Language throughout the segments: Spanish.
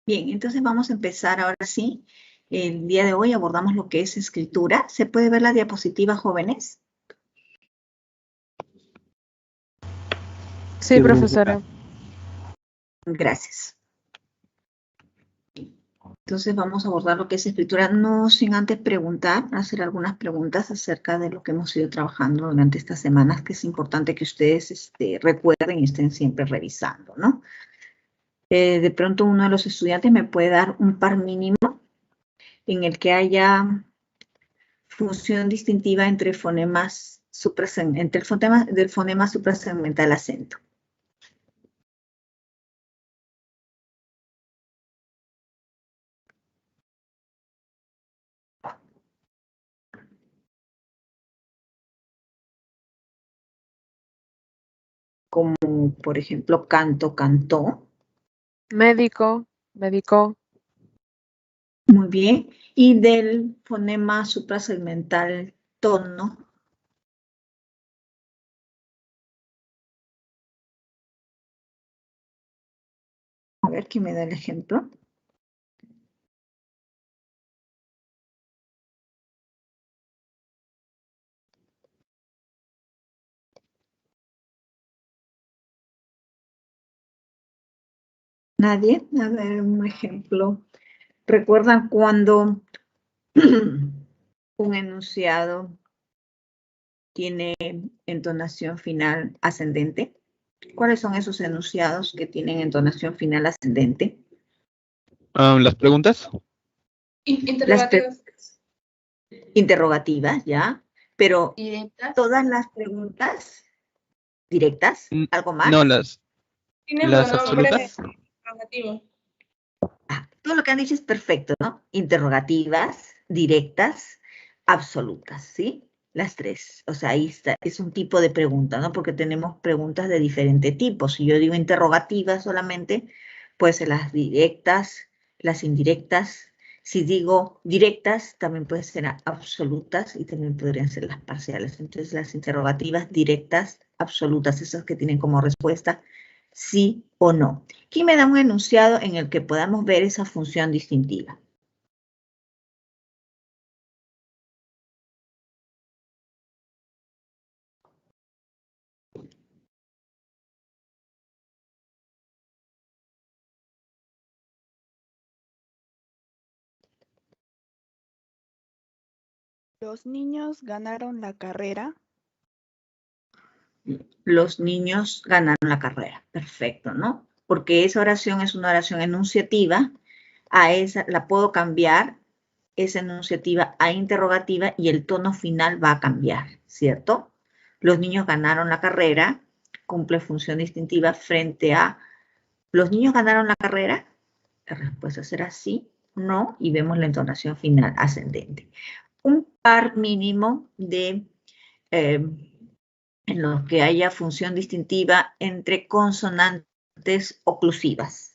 Bien, entonces vamos a empezar ahora sí. El día de hoy abordamos lo que es escritura. ¿Se puede ver la diapositiva, jóvenes? Sí, profesora. Gracias. Entonces vamos a abordar lo que es escritura, no sin antes preguntar, hacer algunas preguntas acerca de lo que hemos ido trabajando durante estas semanas, que es importante que ustedes recuerden y estén siempre revisando, ¿no? De pronto uno de los estudiantes me puede dar un par mínimo en el que haya función distintiva entre fonemas entre del fonema suprasegmental acento. Como, por ejemplo, canto, cantó. Médico, médico. Muy bien. Y del fonema suprasegmental tono. A ver, ¿quién me da el ejemplo? ¿Nadie? A ver, un ejemplo. ¿Recuerdan cuando un enunciado tiene entonación final ascendente? ¿Cuáles son esos enunciados que tienen entonación final ascendente? ¿Las preguntas? Interrogativas. Interrogativas, ¿ya? Pero Directas. todas las preguntas directas, ¿algo más? No, las Tiene absolutas. interrogativo. Todo lo que han dicho es perfecto, ¿no? Interrogativas, directas, absolutas, ¿sí? Las tres. O sea, ahí está, es un tipo de pregunta, ¿no? Porque tenemos preguntas de diferente tipo. Si yo digo interrogativas solamente, pues las directas, las indirectas. Si digo directas, también pueden ser absolutas y también podrían ser las parciales. Entonces, las interrogativas directas, absolutas, esas que tienen como respuesta sí o no. Aquí me da un enunciado en el que podamos ver esa función distintiva. Los niños ganaron la carrera. Los niños ganaron la carrera. Perfecto, ¿no? Porque esa oración es una oración enunciativa. A esa la puedo cambiar, esa enunciativa a interrogativa y el tono final va a cambiar, ¿cierto? Los niños ganaron la carrera, cumple función distintiva frente a ¿los niños ganaron la carrera? La respuesta será sí, no, y vemos la entonación final ascendente. Un par mínimo de en los que haya función distintiva entre consonantes oclusivas.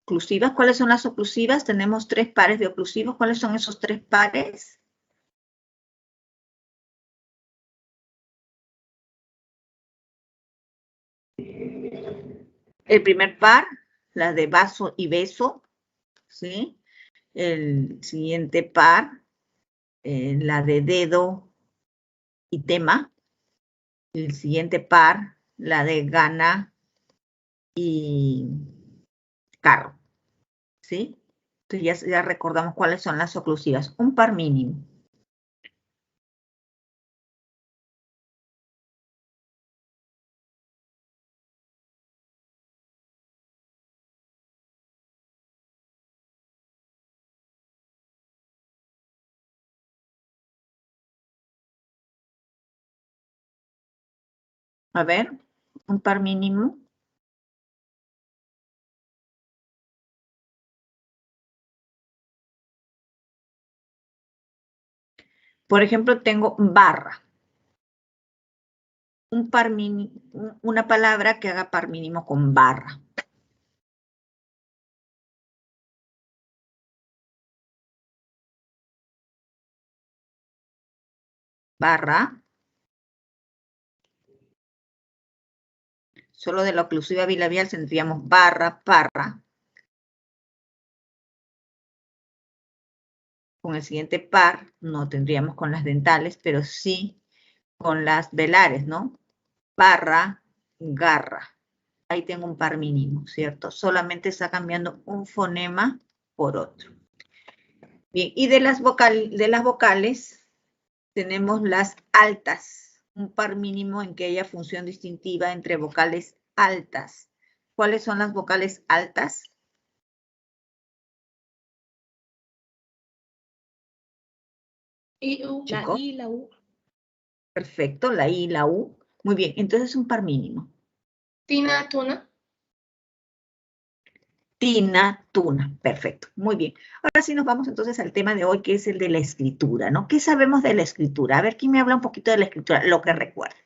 Oclusivas, ¿cuáles son las oclusivas? Tenemos tres pares de oclusivos. ¿Cuáles son esos tres pares? El primer par, la de vaso y beso, ¿sí? El siguiente par, la de dedo y tema. El siguiente par, la de gana y carro, ¿sí? Entonces ya recordamos cuáles son las oclusivas. Un par mínimo. A ver, un par mínimo. Por ejemplo, tengo barra. una palabra que haga par mínimo con barra. Barra. Solo de la oclusiva bilabial tendríamos barra, parra. Con el siguiente par no tendríamos con las dentales, pero sí con las velares, ¿no? Barra, garra. Ahí tengo un par mínimo, ¿cierto? Solamente está cambiando un fonema por otro. Bien, y de las vocales tenemos las altas, un par mínimo en que haya función distintiva entre vocales altas. ¿Cuáles son las vocales altas? I, U. La Chicos. I y la U. Perfecto, la I y la U. Muy bien, entonces un par mínimo. Tina, tuna. Tina, tuna. Perfecto, muy bien. Ahora sí nos vamos entonces al tema de hoy, que es el de la escritura, ¿no? ¿Qué sabemos de la escritura? A ver, ¿quién me habla un poquito de la escritura? Lo que recuerda.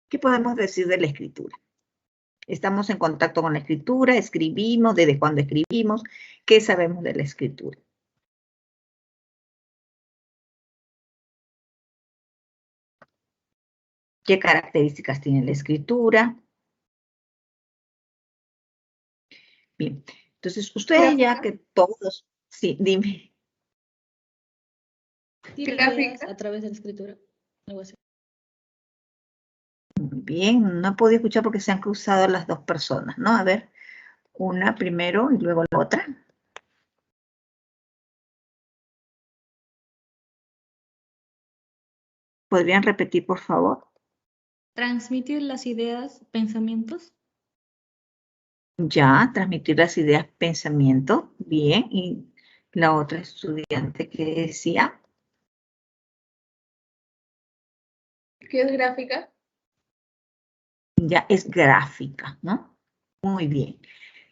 ¿Qué podemos decir de la escritura? Estamos en contacto con la escritura, escribimos, desde cuándo escribimos, ¿qué sabemos de la escritura? ¿Qué características tiene la escritura? Bien, entonces ustedes ya que todos, sí, dime. Tiene Gráfica. ideas a través de la escritura. Algo así. Muy bien, no he podido escuchar porque se han cruzado las dos personas, ¿no? A ver, una primero y luego la otra. ¿Podrían repetir, por favor? Transmitir las ideas, pensamientos. Ya, transmitir las ideas, pensamiento. Bien, y la otra estudiante que decía. ¿Qué es gráfica? Ya es gráfica, ¿no? Muy bien.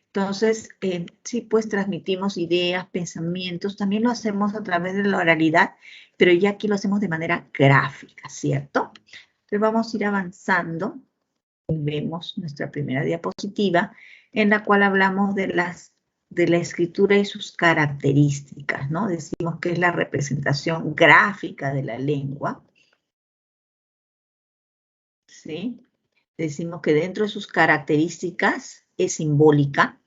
Entonces, sí, pues transmitimos ideas, pensamientos, también lo hacemos a través de la oralidad, pero ya aquí lo hacemos de manera gráfica, ¿cierto? Entonces vamos a ir avanzando y vemos nuestra primera diapositiva en la cual hablamos de la escritura y sus características, ¿no? Decimos que es la representación gráfica de la lengua, ¿sí? Decimos que dentro de sus características es simbólica.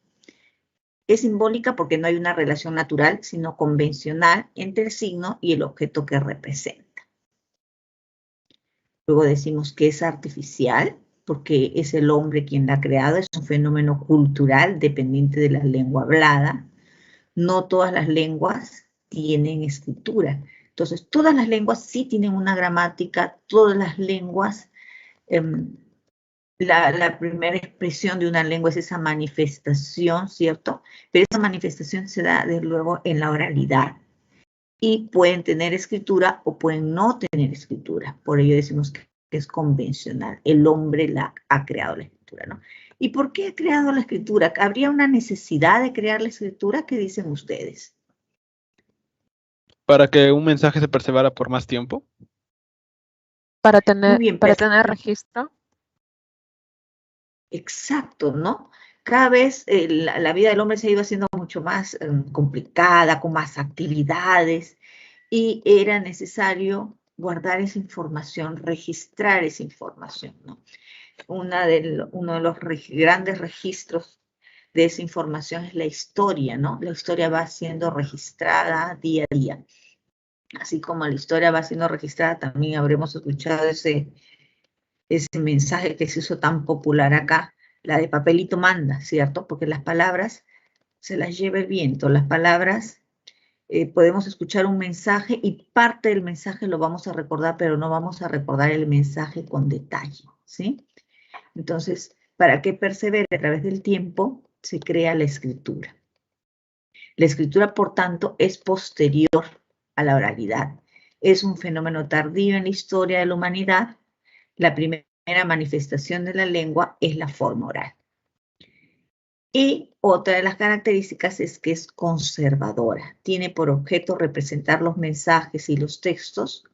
Es simbólica porque no hay una relación natural, sino convencional entre el signo y el objeto que representa. Luego decimos que es artificial porque es el hombre quien la ha creado, es un fenómeno cultural dependiente de la lengua hablada. No todas las lenguas tienen escritura. Entonces, todas las lenguas sí tienen una gramática, todas las lenguas la primera expresión de una lengua es esa manifestación, ¿cierto? Pero esa manifestación se da desde luego en la oralidad. Y pueden tener escritura o pueden no tener escritura. Por ello decimos que es convencional. El hombre ha creado la escritura, ¿no? ¿Y por qué ha creado la escritura? ¿Habría una necesidad de crear la escritura? ¿Qué dicen ustedes? Para que un mensaje se persevera por más tiempo. Para Muy bien, tener registro. Exacto, ¿no? Cada vez la vida del hombre se ha ido haciendo mucho más complicada, con más actividades, y era necesario guardar esa información, registrar esa información, ¿no? Uno de los grandes registros de esa información es la historia, ¿no? La historia va siendo registrada día a día. Así como la historia va siendo registrada, también habremos escuchado ese mensaje que se hizo tan popular acá, la de papelito manda, ¿cierto? Porque las palabras se las lleva el viento, las palabras podemos escuchar un mensaje y parte del mensaje lo vamos a recordar, pero no vamos a recordar el mensaje con detalle, ¿sí? Entonces, para que persevere a través del tiempo, se crea la escritura. La escritura, por tanto, es posterior a la oralidad. Es un fenómeno tardío en la historia de la humanidad. La primera manifestación de la lengua es la forma oral. Y otra de las características es que es conservadora. Tiene por objeto representar los mensajes y los textos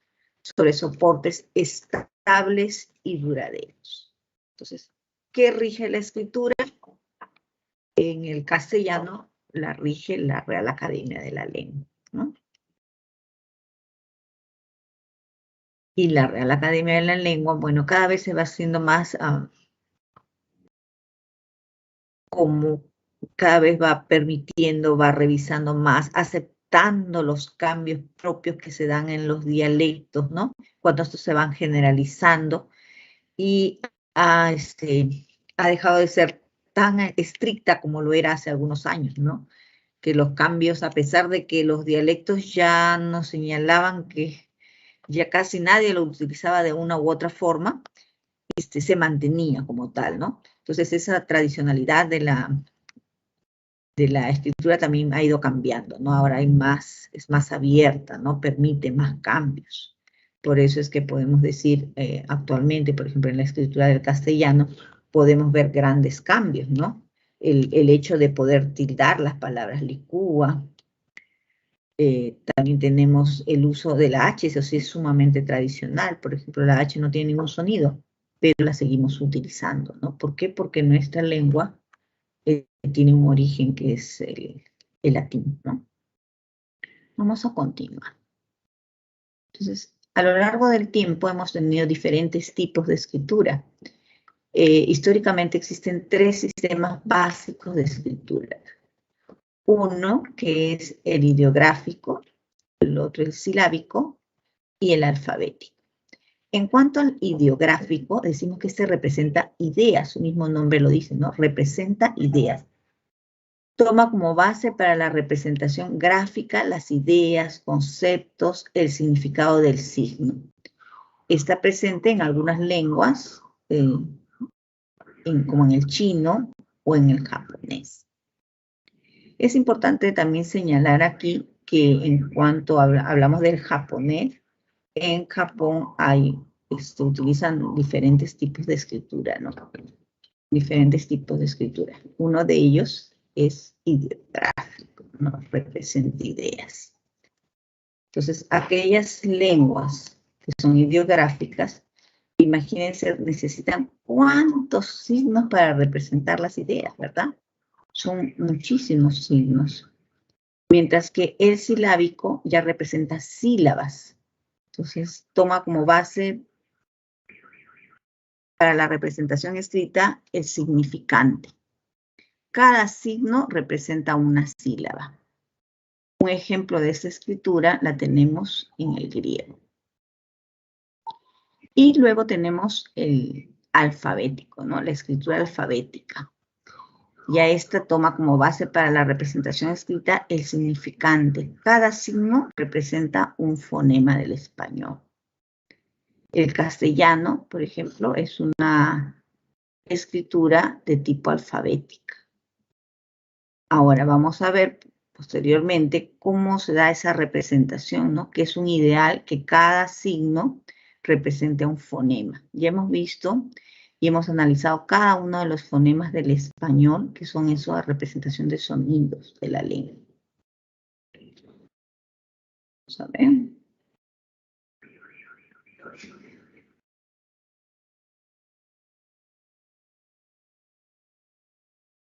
sobre soportes estables y duraderos. Entonces, ¿qué rige la escritura? En el castellano la rige la Real Academia de la Lengua, ¿no? Y la Real Academia de la Lengua, bueno, cada vez se va haciendo más como cada vez va permitiendo, va revisando más, aceptando los cambios propios que se dan en los dialectos, ¿no? Cuando estos se van generalizando y ha dejado de ser tan estricta como lo era hace algunos años, ¿no? Que los cambios, a pesar de que los dialectos ya nos señalaban que ya casi nadie lo utilizaba de una u otra forma, se mantenía como tal, ¿no? Entonces esa tradicionalidad de la escritura también ha ido cambiando, ¿no? Ahora es más abierta, ¿no? Permite más cambios. Por eso es que podemos decir actualmente, por ejemplo, en la escritura del castellano, podemos ver grandes cambios, ¿no? El hecho de poder tildar las palabras licúa. También tenemos el uso de la H, eso sí es sumamente tradicional. Por ejemplo, la H no tiene ningún sonido, pero la seguimos utilizando, ¿no? ¿Por qué? Porque nuestra lengua tiene un origen que es el latín, ¿no? Vamos a continuar. Entonces, a lo largo del tiempo hemos tenido diferentes tipos de escritura. Históricamente existen 3 sistemas básicos de escritura. Uno que es el ideográfico, el otro el silábico y el alfabético. En cuanto al ideográfico, decimos que este representa ideas, su mismo nombre lo dice, ¿no? Representa ideas. Toma como base para la representación gráfica las ideas, conceptos, el significado del signo. Está presente en algunas lenguas, como en el chino o en el japonés. Es importante también señalar aquí que en cuanto hablamos del japonés, en Japón utilizan diferentes tipos de escritura, ¿no? Diferentes tipos de escritura. Uno de ellos es ideográfico, ¿no? Representa ideas. Entonces, aquellas lenguas que son ideográficas, imagínense, necesitan cuántos signos para representar las ideas, ¿verdad? Son muchísimos signos. Mientras que el silábico ya representa sílabas. Entonces, toma como base para la representación escrita el significante. Cada signo representa una sílaba. Un ejemplo de esta escritura la tenemos en el griego. Y luego tenemos el alfabético, ¿no? La escritura alfabética. Ya esta toma como base para la representación escrita el significante. Cada signo representa un fonema del español. El castellano, por ejemplo, es una escritura de tipo alfabética. Ahora vamos a ver posteriormente cómo se da esa representación, ¿no? Que es un ideal que cada signo represente un fonema. Ya hemos visto y hemos analizado cada uno de los fonemas del español, que son eso, la representación de sonidos de la lengua. Vamos a ver.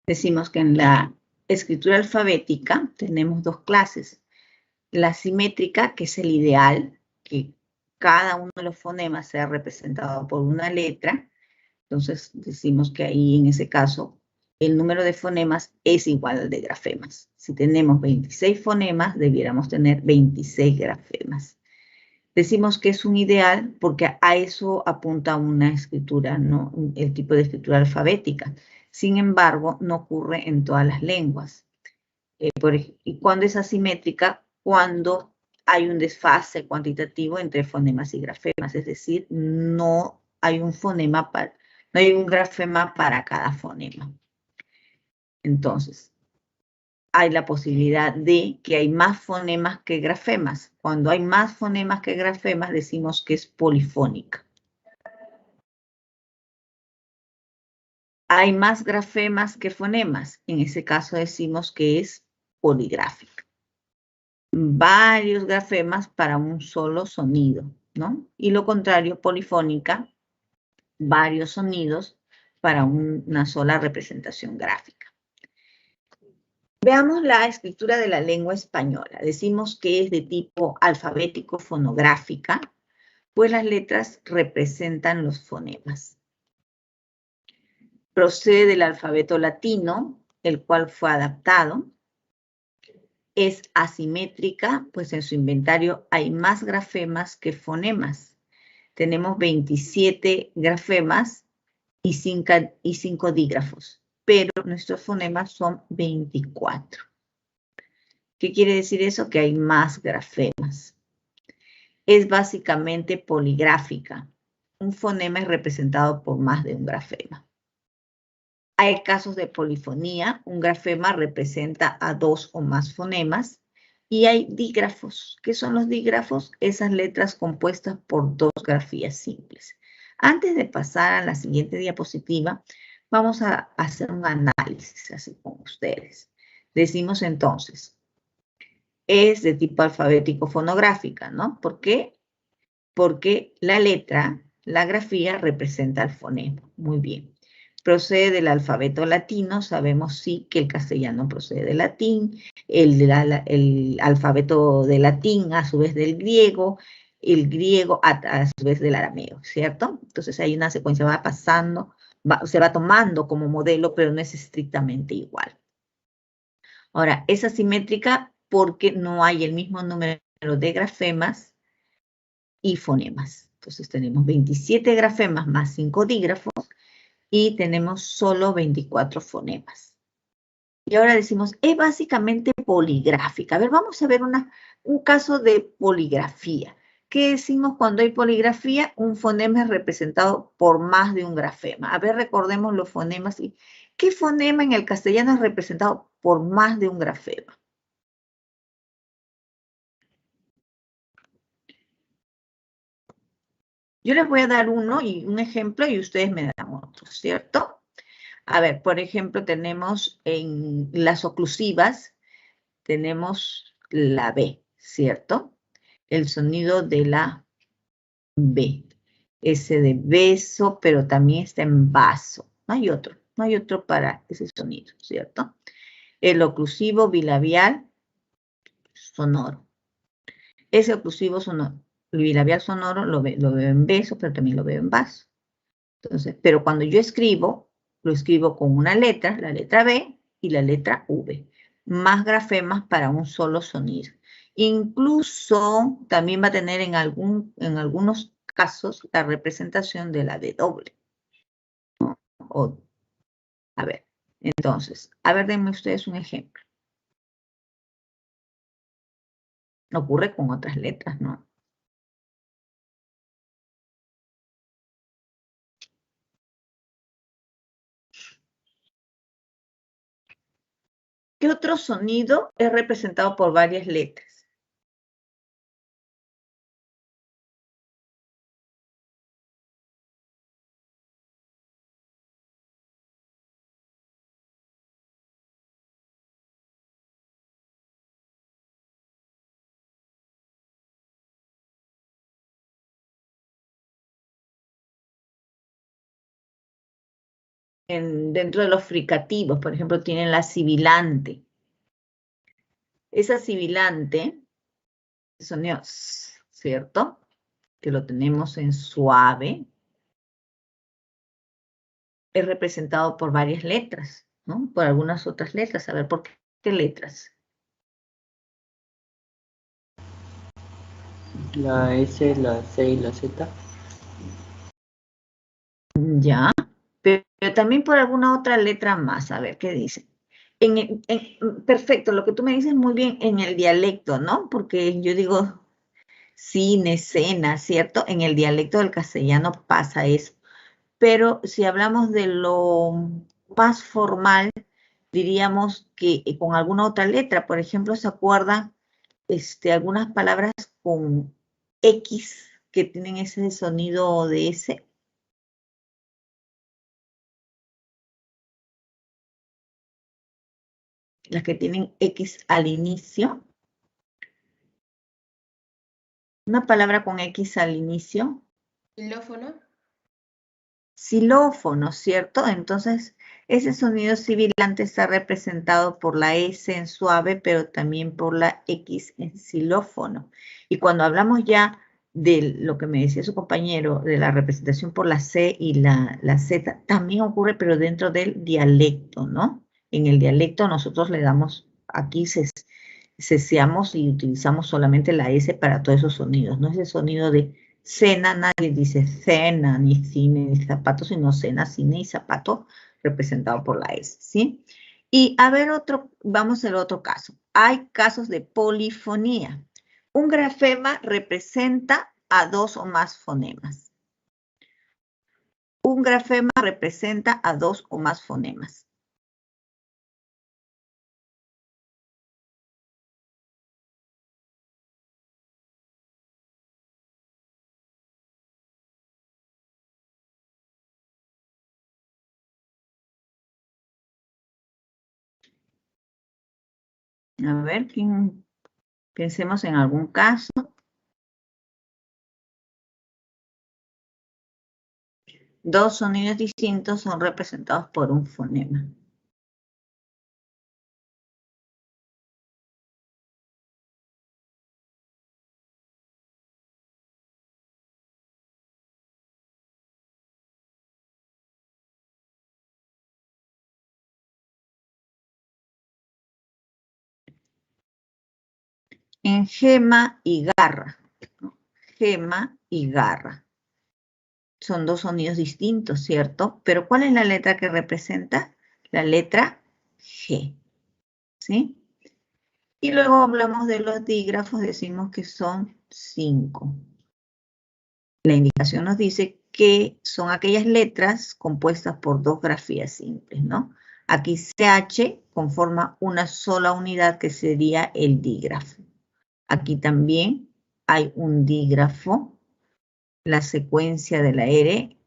Decimos que en la escritura alfabética tenemos 2 clases. La simétrica, que es el ideal, que cada uno de los fonemas sea representado por una letra. Entonces decimos que ahí en ese caso el número de fonemas es igual al de grafemas. Si tenemos 26 fonemas, debiéramos tener 26 grafemas. Decimos que es un ideal porque a eso apunta una escritura, ¿no? El tipo de escritura alfabética. Sin embargo, no ocurre en todas las lenguas. ¿Y cuándo es asimétrica? Cuando hay un desfase cuantitativo entre fonemas y grafemas, es decir, no hay un grafema para cada fonema. Entonces, hay la posibilidad de que hay más fonemas que grafemas. Cuando hay más fonemas que grafemas, decimos que es polifónica. hay más grafemas que fonemas. En ese caso decimos que es poligráfica. Varios grafemas para un solo sonido, ¿no? Y lo contrario, polifónica, varios sonidos para una sola representación gráfica. Veamos la escritura de la lengua española. Decimos que es de tipo alfabético fonográfica, pues las letras representan los fonemas. Procede del alfabeto latino, el cual fue adaptado. Es asimétrica, pues en su inventario hay más grafemas que fonemas. Tenemos 27 grafemas y 5 dígrafos, pero nuestros fonemas son 24. ¿Qué quiere decir eso? Que hay más grafemas. Es básicamente poligráfica. Un fonema es representado por más de un grafema. Hay casos de polifonía. Un grafema representa a 2 o más fonemas. Y hay dígrafos. ¿Qué son los dígrafos? Esas letras compuestas por 2 grafías simples. Antes de pasar a la siguiente diapositiva, vamos a hacer un análisis así con ustedes. Decimos entonces, es de tipo alfabético fonográfica, ¿no? ¿Por qué? Porque la letra, la grafía representa el fonema. Muy bien. Procede del alfabeto latino, sabemos sí que el castellano procede del latín, el alfabeto de latín a su vez del griego, el griego a su vez del arameo, ¿cierto? Entonces hay una secuencia, va pasando, se va tomando como modelo, pero no es estrictamente igual. Ahora, es asimétrica porque no hay el mismo número de grafemas y fonemas. Entonces tenemos 27 grafemas más 5 dígrafos y tenemos solo 24 fonemas. Y ahora decimos, es básicamente poligráfica. A ver, vamos a ver un caso de poligrafía. ¿Qué decimos cuando hay poligrafía? Un fonema es representado por más de un grafema. A ver, recordemos los fonemas. ¿Qué fonema en el castellano es representado por más de un grafema? Yo les voy a dar un ejemplo y ustedes me dan otro, ¿cierto? A ver, por ejemplo, tenemos en las oclusivas, tenemos la B, ¿cierto? El sonido de la B. Ese de beso, pero también está en vaso. No hay otro para ese sonido, ¿cierto? El oclusivo bilabial sonoro. Ese oclusivo sonoro, bilabial sonoro lo veo en beso, pero también lo veo en vaso. Entonces, pero cuando yo escribo, lo escribo con una letra, la letra B y la letra V. Más grafemas para un solo sonido. Incluso también va a tener en algunos casos la representación de la W. ¿No? A ver, entonces, a ver, denme ustedes un ejemplo. Ocurre con otras letras, ¿no? ¿Qué otro sonido es representado por varias letras? Dentro de los fricativos, por ejemplo, tienen la sibilante. Esa sibilante, sonido, ¿cierto? Que lo tenemos en suave, es representado por varias letras, ¿no? Por algunas otras letras. A ver, ¿por qué letras? La S, la C y la Z. Ya, pero también por alguna otra letra más. A ver, ¿qué dice? Perfecto, lo que tú me dices muy bien en el dialecto, ¿no? Porque yo digo cine, cena, ¿cierto? En el dialecto del castellano pasa eso. Pero si hablamos de lo más formal, diríamos que con alguna otra letra, por ejemplo, ¿se acuerdan algunas palabras con X que tienen ese sonido de S? las que tienen X al inicio. Una palabra con X al inicio. Xilófono. Xilófono, ¿cierto? Entonces, ese sonido sibilante está representado por la S en suave, pero también por la X en xilófono. Y cuando hablamos ya de lo que me decía su compañero, de la representación por la C y la Z, también ocurre, pero dentro del dialecto, ¿no? En el dialecto nosotros le damos, aquí ceseamos y utilizamos solamente la S para todos esos sonidos, no es el sonido de cena, nadie dice cena, ni cine, ni zapato, sino cena, cine y zapato representado por la S, ¿sí? Y a ver vamos al otro caso. Hay casos de polifonía. Un grafema representa a dos o más fonemas. Un grafema representa a dos o más fonemas. A ver, pensemos en algún caso. Dos sonidos distintos son representados por un fonema. En gema y garra, ¿no? Gema y garra. Son dos sonidos distintos, ¿cierto? Pero ¿cuál es la letra que representa? La letra G, ¿sí? Y luego hablamos de los dígrafos, decimos que son 5. La indicación nos dice que son aquellas letras compuestas por dos grafías simples, ¿no? Aquí CH conforma una sola unidad que sería el dígrafo. Aquí también hay un dígrafo. La secuencia de la R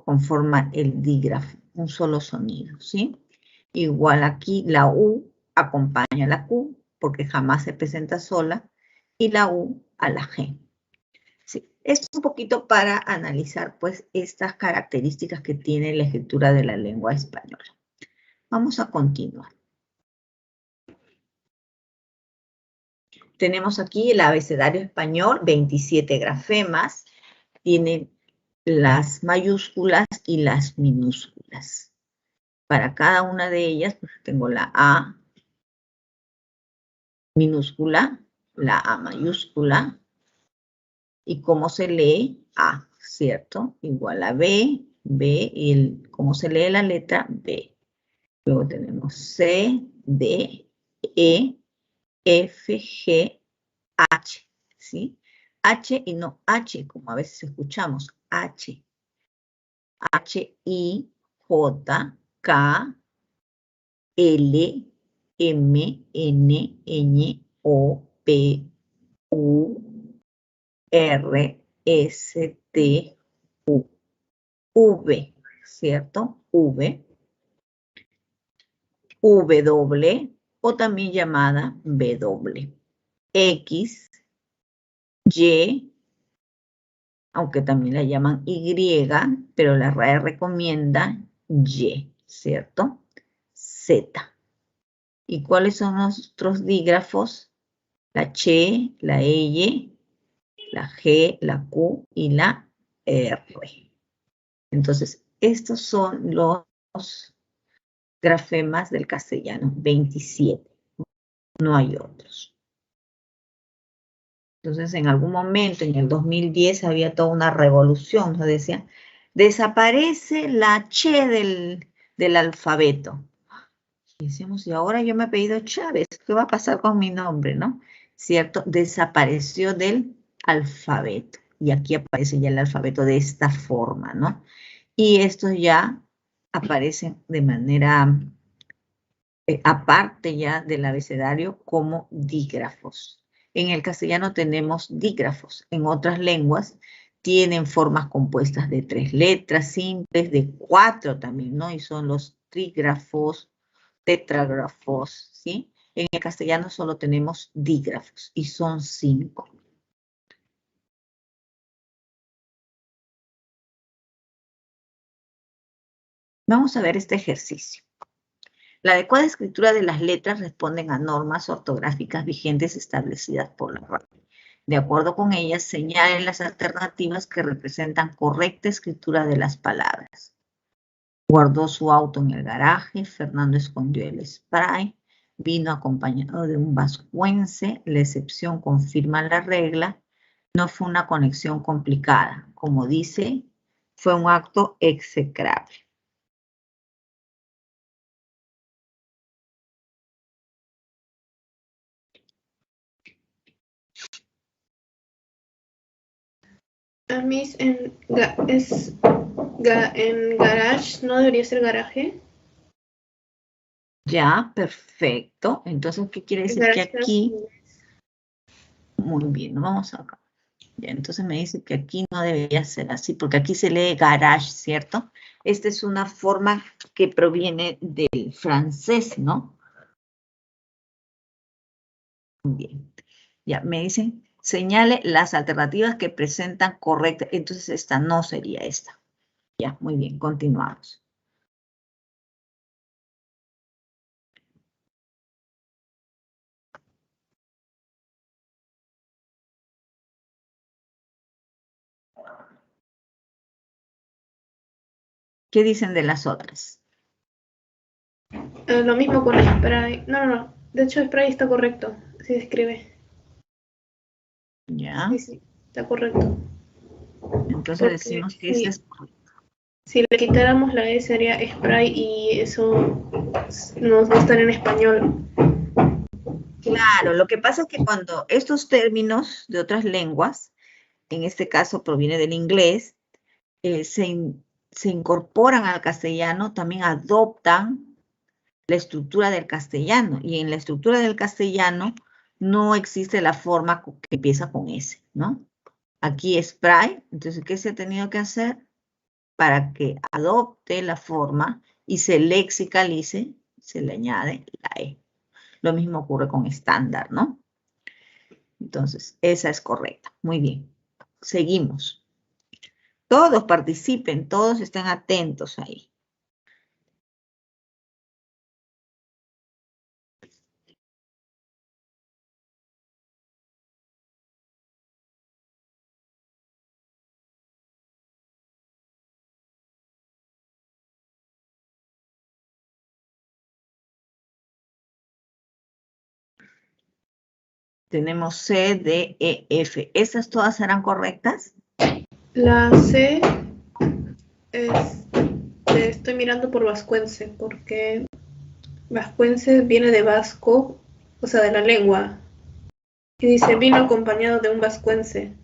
conforma el dígrafo, un solo sonido, ¿sí? Igual aquí la U acompaña a la Q porque jamás se presenta sola y la U a la G. Sí, es un poquito para analizar pues estas características que tiene la escritura de la lengua española. Vamos a continuar. Tenemos aquí el abecedario español, 27 grafemas, tiene las mayúsculas y las minúsculas. Para cada una de ellas, pues tengo la A minúscula, la A mayúscula, y cómo se lee A, ¿cierto? Igual a B, B, y cómo se lee la letra B. Luego tenemos C, D, E, F, G, H, ¿sí? H y no H, como a veces escuchamos, H. H, I, J, K, L, M, N, Ñ, O, P, U, R, S, T, U. V, ¿cierto? V. W, o también llamada W. X, Y, aunque también la llaman Y, pero la RAE recomienda Y, ¿cierto? Z. ¿Y cuáles son nuestros dígrafos? La Ch, la Ey, la G, la Q y la R. Entonces, estos son los grafemas del castellano, 27. No hay otros. Entonces, en algún momento, en el 2010, había toda una revolución, nos decían, desaparece la Ch del alfabeto. Y decíamos, y ahora yo me he apellido Chávez, ¿qué va a pasar con mi nombre, no? ¿Cierto? Desapareció del alfabeto. Y aquí aparece ya el alfabeto de esta forma, ¿no? Y estos ya aparecen de manera aparte ya del abecedario como dígrafos. En el castellano tenemos dígrafos. En otras lenguas tienen formas compuestas de 3 letras simples, de 4 también, ¿no? Y son los trígrafos, tetrágrafos, ¿sí? En el castellano solo tenemos dígrafos y son 5. Vamos a ver este ejercicio. La adecuada escritura de las letras responden a normas ortográficas vigentes establecidas por la RAE. De acuerdo con ellas, señalen las alternativas que representan correcta escritura de las palabras. Guardó su auto en el garaje, Fernando escondió el spray, vino acompañado de un vascuence, la excepción confirma la regla, no fue una conexión complicada, como dice, fue un acto execrable. A mí en garage, ¿no debería ser garaje? Ya, perfecto. Entonces, ¿qué quiere decir? Que aquí, muy bien, vamos acá. Ya, entonces me dice que aquí no debería ser así, porque aquí se lee garage, ¿cierto? Esta es una forma que proviene del francés, ¿no? Bien. Ya, me dicen, señale las alternativas que presentan correctas. Entonces, esta no sería esta. Ya, muy bien, continuamos. ¿Qué dicen de las otras? Lo mismo con spray. No. De hecho, spray está correcto. Sí se escribe. Ya, Sí, está correcto. entonces Porque decimos que ese es correcto. si le quitáramos la E sería spray y eso no está en español. Claro, lo que pasa es que cuando estos términos de otras lenguas, en este caso proviene del inglés, se incorporan al castellano, también adoptan la estructura del castellano. Y en la estructura del castellano no existe la forma que empieza con S, ¿no? Aquí es spray, entonces, ¿qué se ha tenido que hacer? Para que adopte la forma y se lexicalice, se le añade la E. Lo mismo ocurre con estándar, ¿no? Entonces, esa es correcta. Muy bien. Seguimos. Todos participen, todos estén atentos ahí. Tenemos C, D, E, F. ¿Esas todas serán correctas? La C estoy mirando por vascuence, porque vascuence viene de vasco, o sea, de la lengua. Y dice, vino acompañado de un vascuence.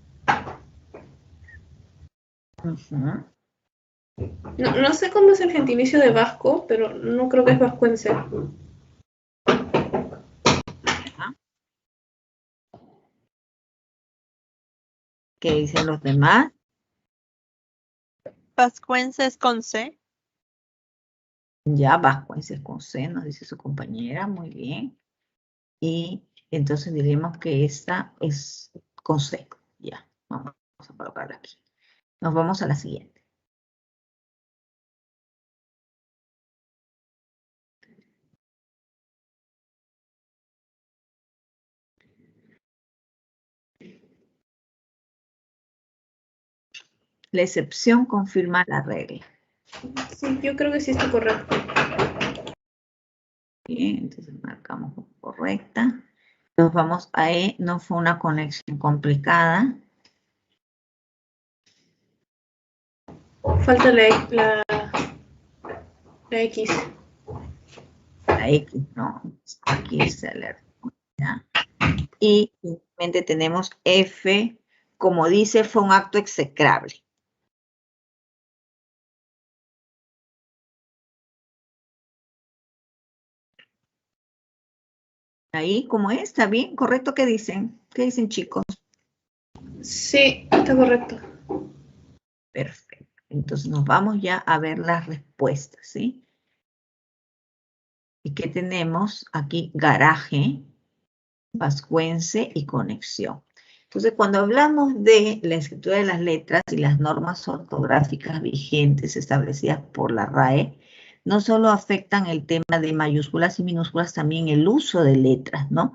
Uh-huh. No sé cómo es el gentilicio de vasco, pero no creo que es vascuence. ¿Qué dicen los demás? Vascuences con C. Ya, vascuences con C, nos dice su compañera. Muy bien. Y entonces diríamos que esta es con C. Ya, vamos a colocarla aquí. Nos vamos a la siguiente. La excepción confirma la regla. Sí, yo creo que sí está correcto. Bien, entonces marcamos como correcta. Nos vamos a E, no fue una conexión complicada. Falta la X. La X, no, aquí es alerta. ¿Ya? Y finalmente tenemos F, como dice, fue un acto execrable. Ahí, como es, ¿está bien? ¿Correcto? ¿Qué dicen? ¿Qué dicen, chicos? Sí, está correcto. Perfecto. Entonces nos vamos ya a ver las respuestas, ¿sí? ¿Y qué tenemos? Aquí garaje, vascuence y conexión. Entonces, cuando hablamos de la escritura de las letras y las normas ortográficas vigentes establecidas por la RAE, no solo afectan el tema de mayúsculas y minúsculas, también el uso de letras, ¿no?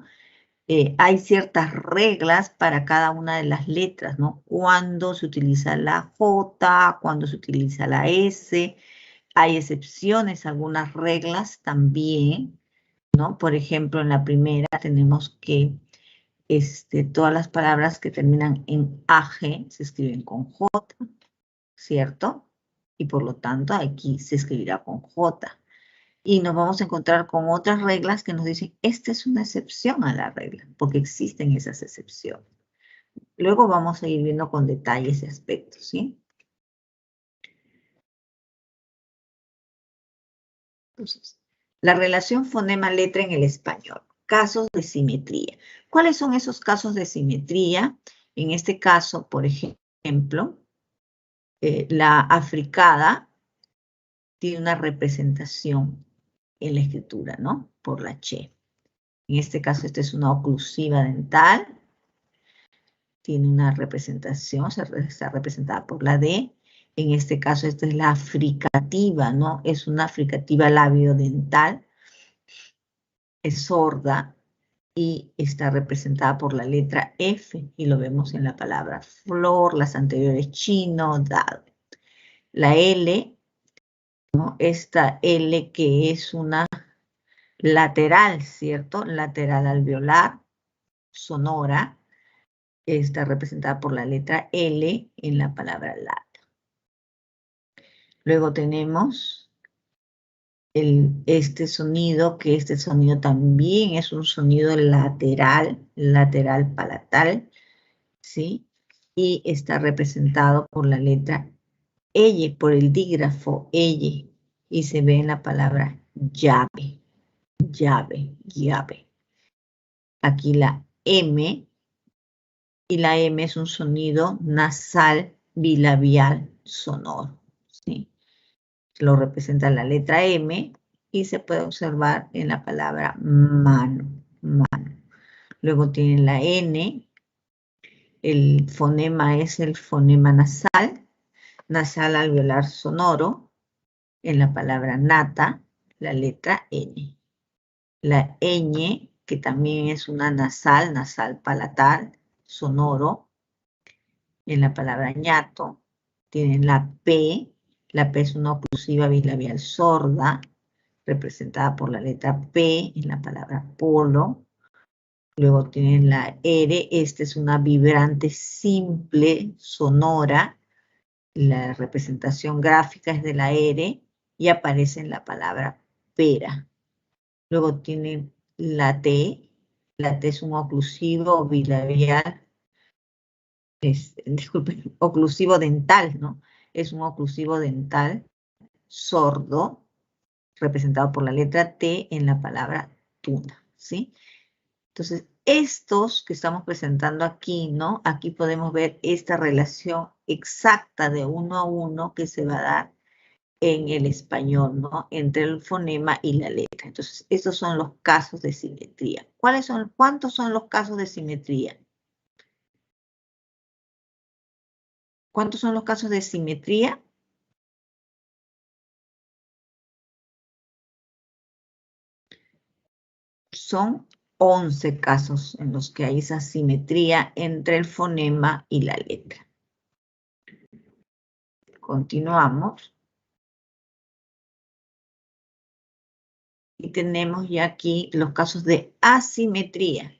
Hay ciertas reglas para cada una de las letras, ¿no? Cuando se utiliza la J, cuando se utiliza la S, hay excepciones, algunas reglas también, ¿no? Por ejemplo, en la primera tenemos que todas las palabras que terminan en AG se escriben con J, ¿cierto? Y por lo tanto aquí se escribirá con J. Y nos vamos a encontrar con otras reglas que nos dicen, esta es una excepción a la regla, porque existen esas excepciones. Luego vamos a ir viendo con detalle ese aspecto, ¿sí? Entonces, la relación fonema-letra en el español. Casos de simetría. ¿Cuáles son esos casos de simetría? En este caso, por ejemplo, la africada tiene una representación en la escritura, ¿no? Por la che. En este caso, esta es una oclusiva dental. Tiene una representación, está representada por la D. En este caso, esta es la fricativa, ¿no? Es una fricativa labiodental. Es sorda y está representada por la letra F. Y lo vemos en la palabra flor, las anteriores chino, dado. La L, ¿no? Esta L que es una lateral, ¿cierto? Lateral alveolar, sonora, está representada por la letra L en la palabra lata. Luego tenemos este sonido, que este sonido también es un sonido lateral, lateral palatal, ¿sí? Y está representado por la letra L, por el dígrafo L, y se ve en la palabra llave, llave, llave. Aquí la M, y la M es un sonido nasal bilabial sonoro, ¿sí? Lo representa la letra M y se puede observar en la palabra mano, mano. Luego tiene la N, el fonema es el fonema nasal, nasal alveolar sonoro, en la palabra nata, la letra N. La ñ, que también es una nasal, nasal palatal, sonoro, en la palabra ñato. Tienen la P es una oclusiva bilabial sorda, representada por la letra P en la palabra polo. Luego tienen la R, esta es una vibrante simple, sonora. La representación gráfica es de la R y aparece en la palabra pera. Luego tienen la T es un oclusivo bilabial, disculpen, oclusivo dental, ¿no? Es un oclusivo dental sordo, representado por la letra T en la palabra tuna, ¿sí? Entonces, estos que estamos presentando aquí, ¿no? Aquí podemos ver esta relación exacta de 1 a 1 que se va a dar en el español, ¿no? Entre el fonema y la letra. Entonces, estos son los casos de simetría. ¿Cuántos son los casos de simetría? ¿Cuántos son los casos de simetría? Son 11 casos en los que hay esa simetría entre el fonema y la letra. Continuamos. Y tenemos ya aquí los casos de asimetría,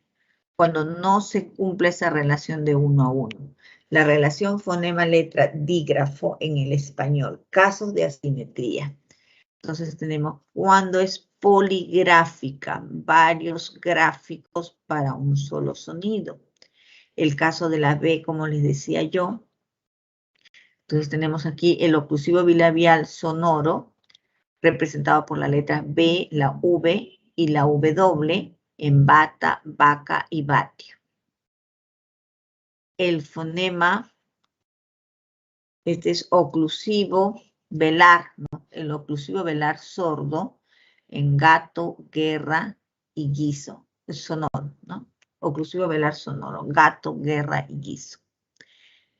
cuando no se cumple esa relación de 1 a 1. La relación fonema-letra-dígrafo en el español, casos de asimetría. Entonces tenemos cuando es poligráfica, varios gráficos para un solo sonido. El caso de la B, como les decía yo. Entonces tenemos aquí el oclusivo bilabial sonoro, representado por la letra B, la V y la W en bata, vaca y vatio. El fonema, este es oclusivo velar, ¿no? El oclusivo velar sordo, en gato, guerra y guiso. Es sonoro, ¿no? Oclusivo velar sonoro. Gato, guerra y guiso.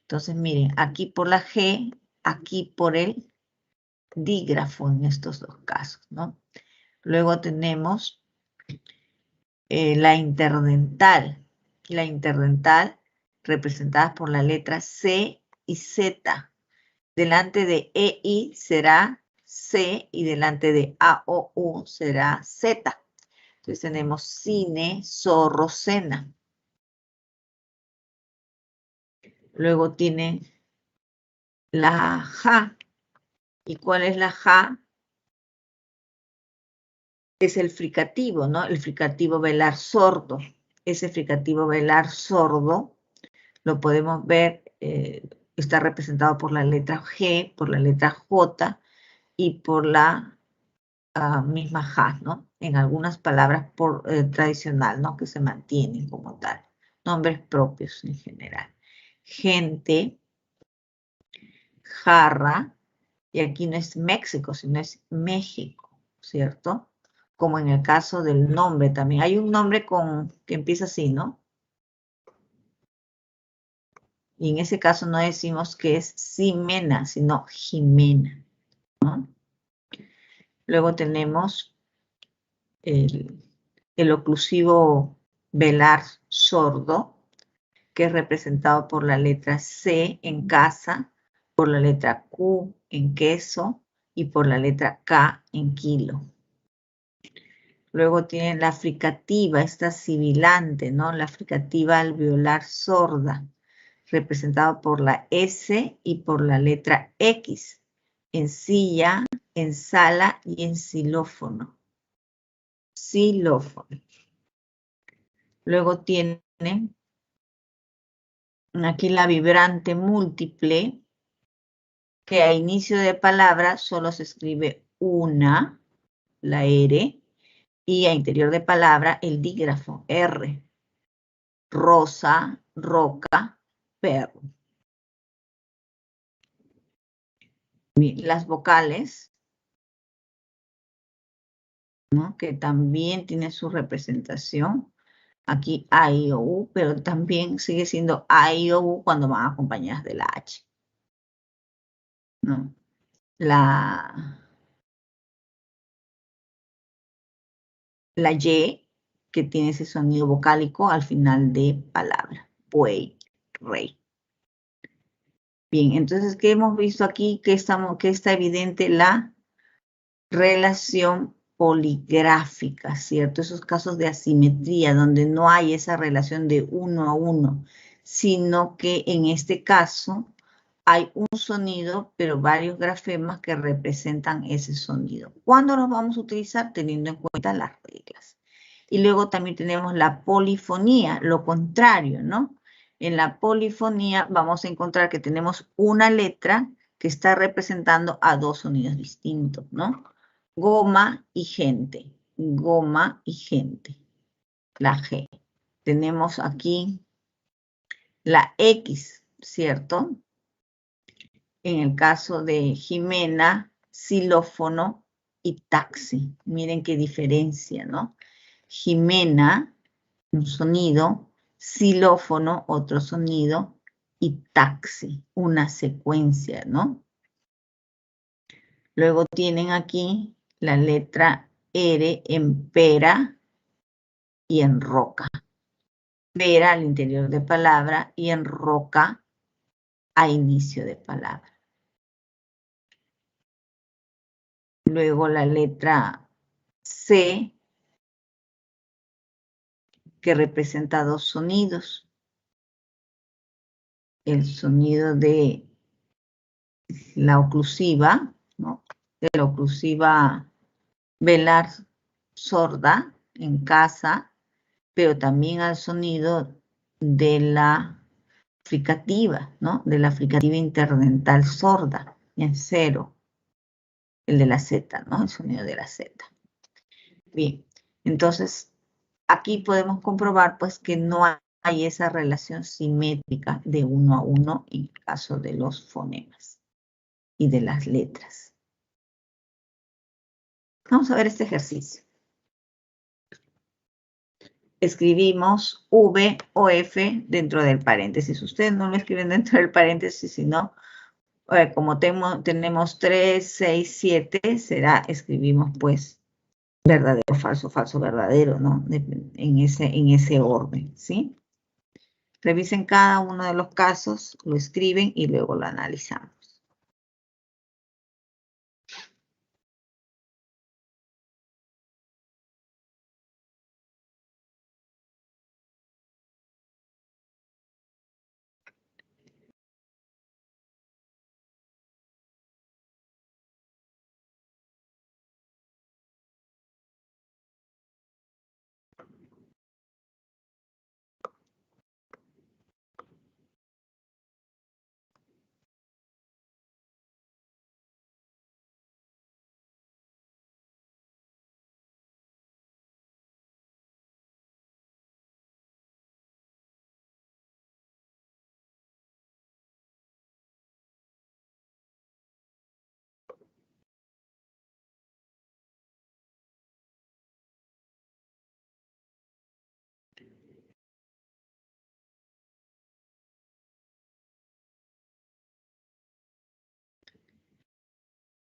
Entonces, miren, aquí por la G, aquí por el dígrafo en estos dos casos, ¿no? Luego tenemos la interdental. La interdental representada por la letra C y Z. Delante de EI será C y delante de AOU será Z. Entonces tenemos cine, zorro, cena. Luego tiene la ja. ¿Y cuál es la ja? Es el fricativo, ¿no? El fricativo velar sordo. Ese fricativo velar sordo lo podemos ver, está representado por la letra G, por la letra J y por la misma ja, ¿no? En algunas palabras tradicional, ¿no? Que se mantienen como tal. Nombres propios en general. Gente, jarra, y aquí no es México, sino es México, ¿cierto? Como en el caso del nombre también. Hay un nombre que empieza así, ¿no? Y en ese caso no decimos que es Ximena, sino Jimena, ¿no? Luego tenemos el oclusivo velar sordo, que es representado por la letra C en casa, por la letra Q en queso y por la letra K en kilo. Luego tienen la fricativa, esta sibilante, ¿no? La fricativa alveolar sorda, representado por la S y por la letra X, en silla, en sala y en xilófono. Xilófono. Luego tienen aquí la vibrante múltiple, que a inicio de palabra solo se escribe una, la R, y a interior de palabra el dígrafo, R. Rosa, roca, perro. Bien, las vocales, ¿no? Que también tiene su representación. Aquí A, I, O, U, pero también sigue siendo A, I, O, U cuando van acompañadas de la H, ¿no? La Y, que tiene ese sonido vocálico al final de palabra. Buey, rey. Bien, entonces, ¿qué hemos visto aquí? Que está evidente la relación poligráfica, ¿cierto? Esos casos de asimetría, donde no hay esa relación de uno a uno, sino que en este caso hay un sonido, pero varios grafemas que representan ese sonido. ¿Cuándo los vamos a utilizar? Teniendo en cuenta las reglas. Y luego también tenemos la polifonía, lo contrario, ¿no? En la polifonía vamos a encontrar que tenemos una letra que está representando a dos sonidos distintos, ¿no? Goma y gente, goma y gente, la G. Tenemos aquí la X, ¿cierto? En el caso de Jimena, xilófono y taxi. Miren qué diferencia, ¿no? Jimena, un sonido, xilófono, otro sonido, y taxi, una secuencia, ¿no? Luego tienen aquí la letra R en pera y en roca. Pera al interior de palabra y en roca a inicio de palabra. Luego la letra C, que representa dos sonidos. El sonido de la oclusiva, ¿no? De la oclusiva velar sorda en casa, pero también al sonido de la fricativa, ¿no? De la fricativa interdental sorda, en cero, el de la Z, ¿no? El sonido de la Z. Bien, entonces aquí podemos comprobar pues que no hay esa relación simétrica de uno a uno en el caso de los fonemas y de las letras. Vamos a ver este ejercicio. Escribimos V o F dentro del paréntesis. Ustedes no lo escriben dentro del paréntesis, sino como tenemos 3, 6, 7, escribimos pues verdadero, falso, verdadero, ¿no? En ese orden, ¿sí? Revisen cada uno de los casos, lo escriben y luego lo analizamos.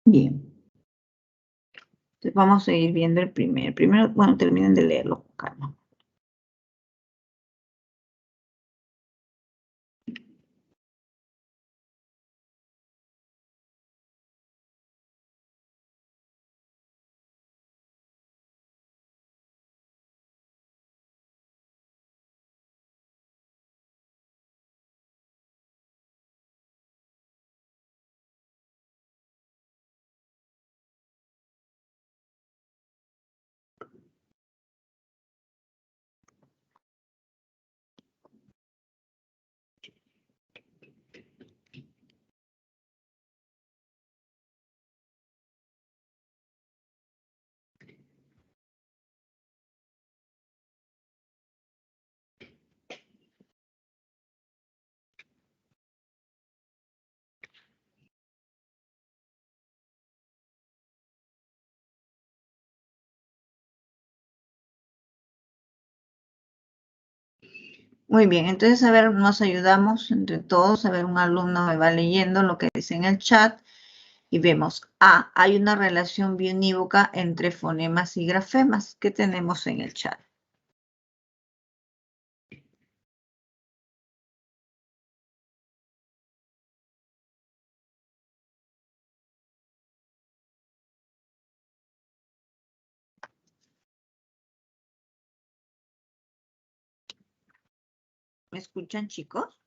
Bien. Entonces vamos a seguir viendo el primero. Primero, bueno, terminen de leerlo con calma. Muy bien, entonces, a ver, nos ayudamos entre todos. A ver, un alumno me va leyendo lo que dice en el chat y vemos, hay una relación biunívoca entre fonemas y grafemas. ¿Qué tenemos en el chat? ¿Me escuchan, chicos?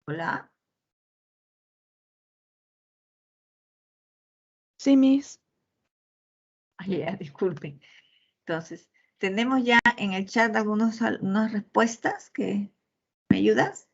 Hola. Sí, Miss. Ay, ya, disculpen. Entonces, tenemos ya en el chat algunas respuestas que me ayudas.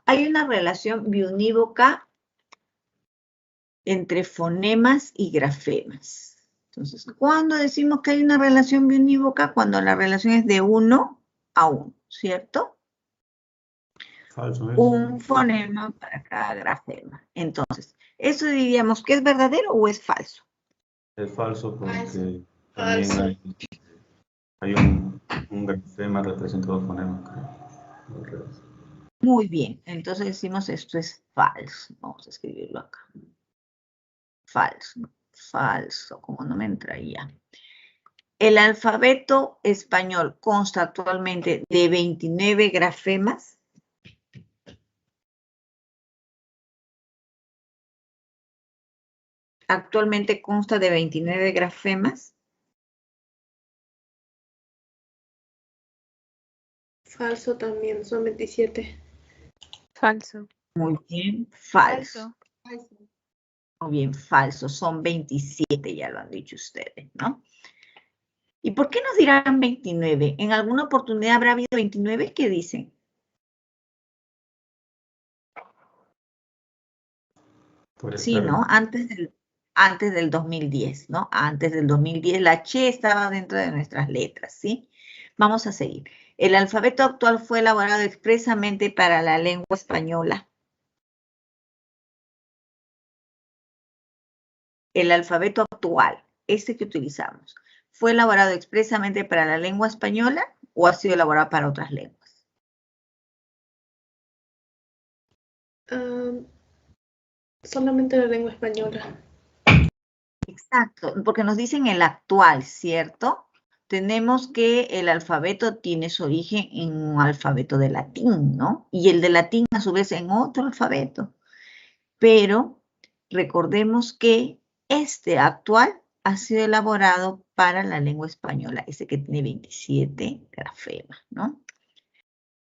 Hay una relación biunívoca entre fonemas y grafemas. Entonces, ¿cuándo decimos que hay una relación biunívoca? Cuando la relación es de 1 a 1, ¿cierto? Falso. Un fonema para cada grafema. Entonces, ¿eso diríamos que es verdadero o es falso? Es falso porque Falso. también hay un grafema representado fonema, creo. Muy bien, entonces decimos esto es falso. Vamos a escribirlo acá. Falso, falso, como no me entraía. El alfabeto español consta actualmente de 29 grafemas. Actualmente consta de 29 grafemas. Falso también, son 27. Falso. Muy bien, falso. Muy bien, falso. Son 27, ya lo han dicho ustedes, ¿no? ¿Y por qué nos dirán 29? ¿En alguna oportunidad habrá habido 29? ¿Qué dicen? Puede Sí, ser. ¿no? Antes del 2010, ¿no? Antes del 2010 la che estaba dentro de nuestras letras, ¿sí? Vamos a seguir. El alfabeto actual fue elaborado expresamente para la lengua española. El alfabeto actual, este que utilizamos, ¿fue elaborado expresamente para la lengua española o ha sido elaborado para otras lenguas? Solamente la lengua española. Exacto, porque nos dicen el actual, ¿cierto? Tenemos que el alfabeto tiene su origen en un alfabeto de latín, ¿no? Y el de latín a su vez en otro alfabeto. Pero recordemos que este actual ha sido elaborado para la lengua española, ese que tiene 27 grafemas, ¿no?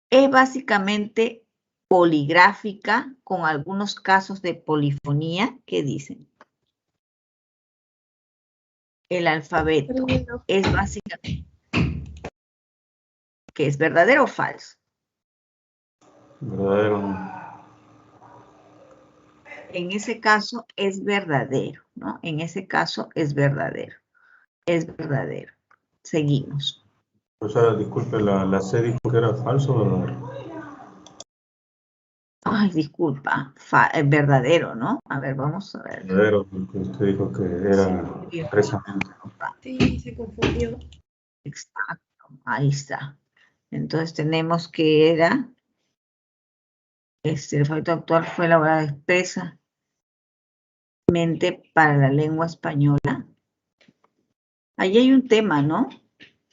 Es básicamente poligráfica con algunos casos de polifonía que dicen. El alfabeto es básicamente, ¿que es verdadero o falso? Verdadero. En ese caso es verdadero, ¿no? En ese caso es verdadero. Es verdadero. Seguimos. O sea, disculpe, la C dijo que era falso o verdadero. Ay, disculpa, verdadero, ¿no? A ver, vamos a ver. Verdadero, porque usted dijo que era Sí, expresamente, ¿no? Sí, se confundió. exacto, ahí está. Entonces tenemos que era, el alfabeto actual fue elaborado expresamente para la lengua española. Ahí hay un tema, ¿no?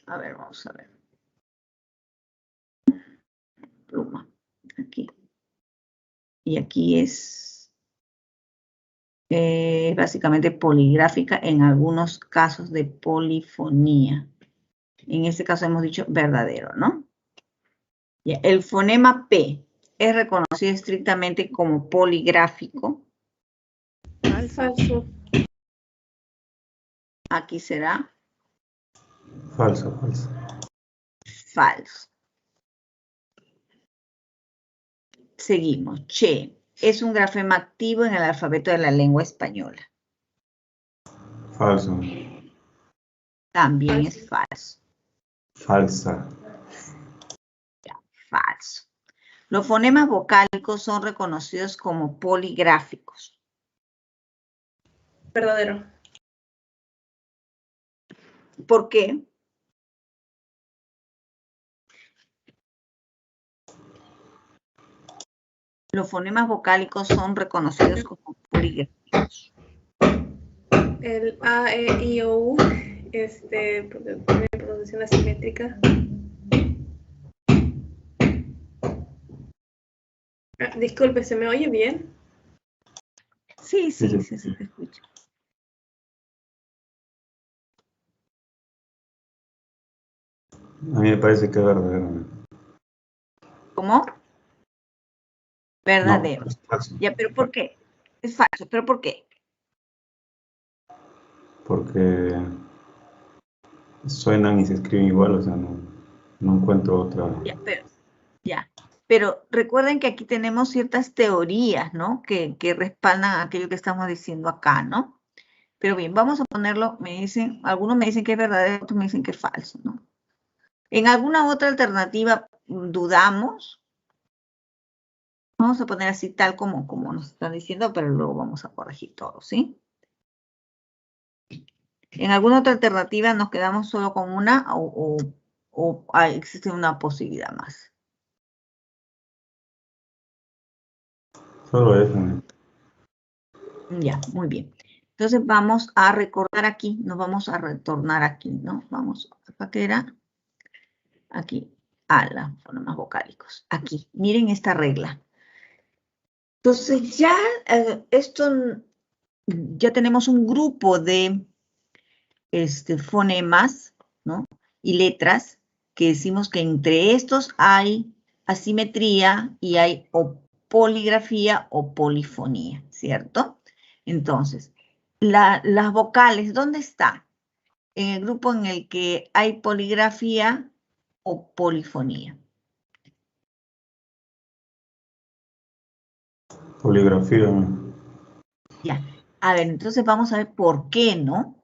A ver, vamos a ver. Pluma, aquí. Y aquí es básicamente poligráfica en algunos casos de polifonía. En este caso hemos dicho verdadero, ¿no? Ya, el fonema P es reconocido estrictamente como poligráfico. Falso. Aquí será Falso, falso. falso. Seguimos. Che es un grafema activo en el alfabeto de la lengua española. Falso. También es falso. Falsa. Ya, falso. Los fonemas vocálicos son reconocidos como poligráficos. Verdadero. ¿Por qué? Los fonemas vocálicos son reconocidos como poligráficos. El A, E, I, O, U, porque tiene pronunciación asimétrica. Disculpe, ¿se me oye bien? Sí, se te escucha. A mí me parece que es verdadero. ¿Cómo? Verdadero. No, es falso. Ya, pero ¿por qué? Es falso, pero ¿por qué? Porque suenan y se escriben igual, o sea, no encuentro otra. Pero recuerden que aquí tenemos ciertas teorías, ¿no? Que respaldan aquello que estamos diciendo acá, ¿no? Pero bien, vamos a ponerlo, algunos me dicen que es verdadero, otros me dicen que es falso, ¿no? En alguna otra alternativa dudamos. Vamos a poner así tal como nos están diciendo, pero luego vamos a corregir todo, ¿sí? En alguna otra alternativa nos quedamos solo con una o existe una posibilidad más. Solo eso. Ya, muy bien. Entonces vamos a recordar aquí, nos vamos a retornar aquí, ¿no? Vamos, acá que era, aquí, ala, fonemas vocálicos, aquí, miren esta regla. Entonces ya ya tenemos un grupo de fonemas, ¿no? Y letras que decimos que entre estos hay asimetría y hay o poligrafía o polifonía, ¿cierto? Entonces, las vocales, ¿dónde está? En el grupo en el que hay poligrafía o polifonía. Poligrafía. Ya. A ver, entonces vamos a ver por qué, ¿no?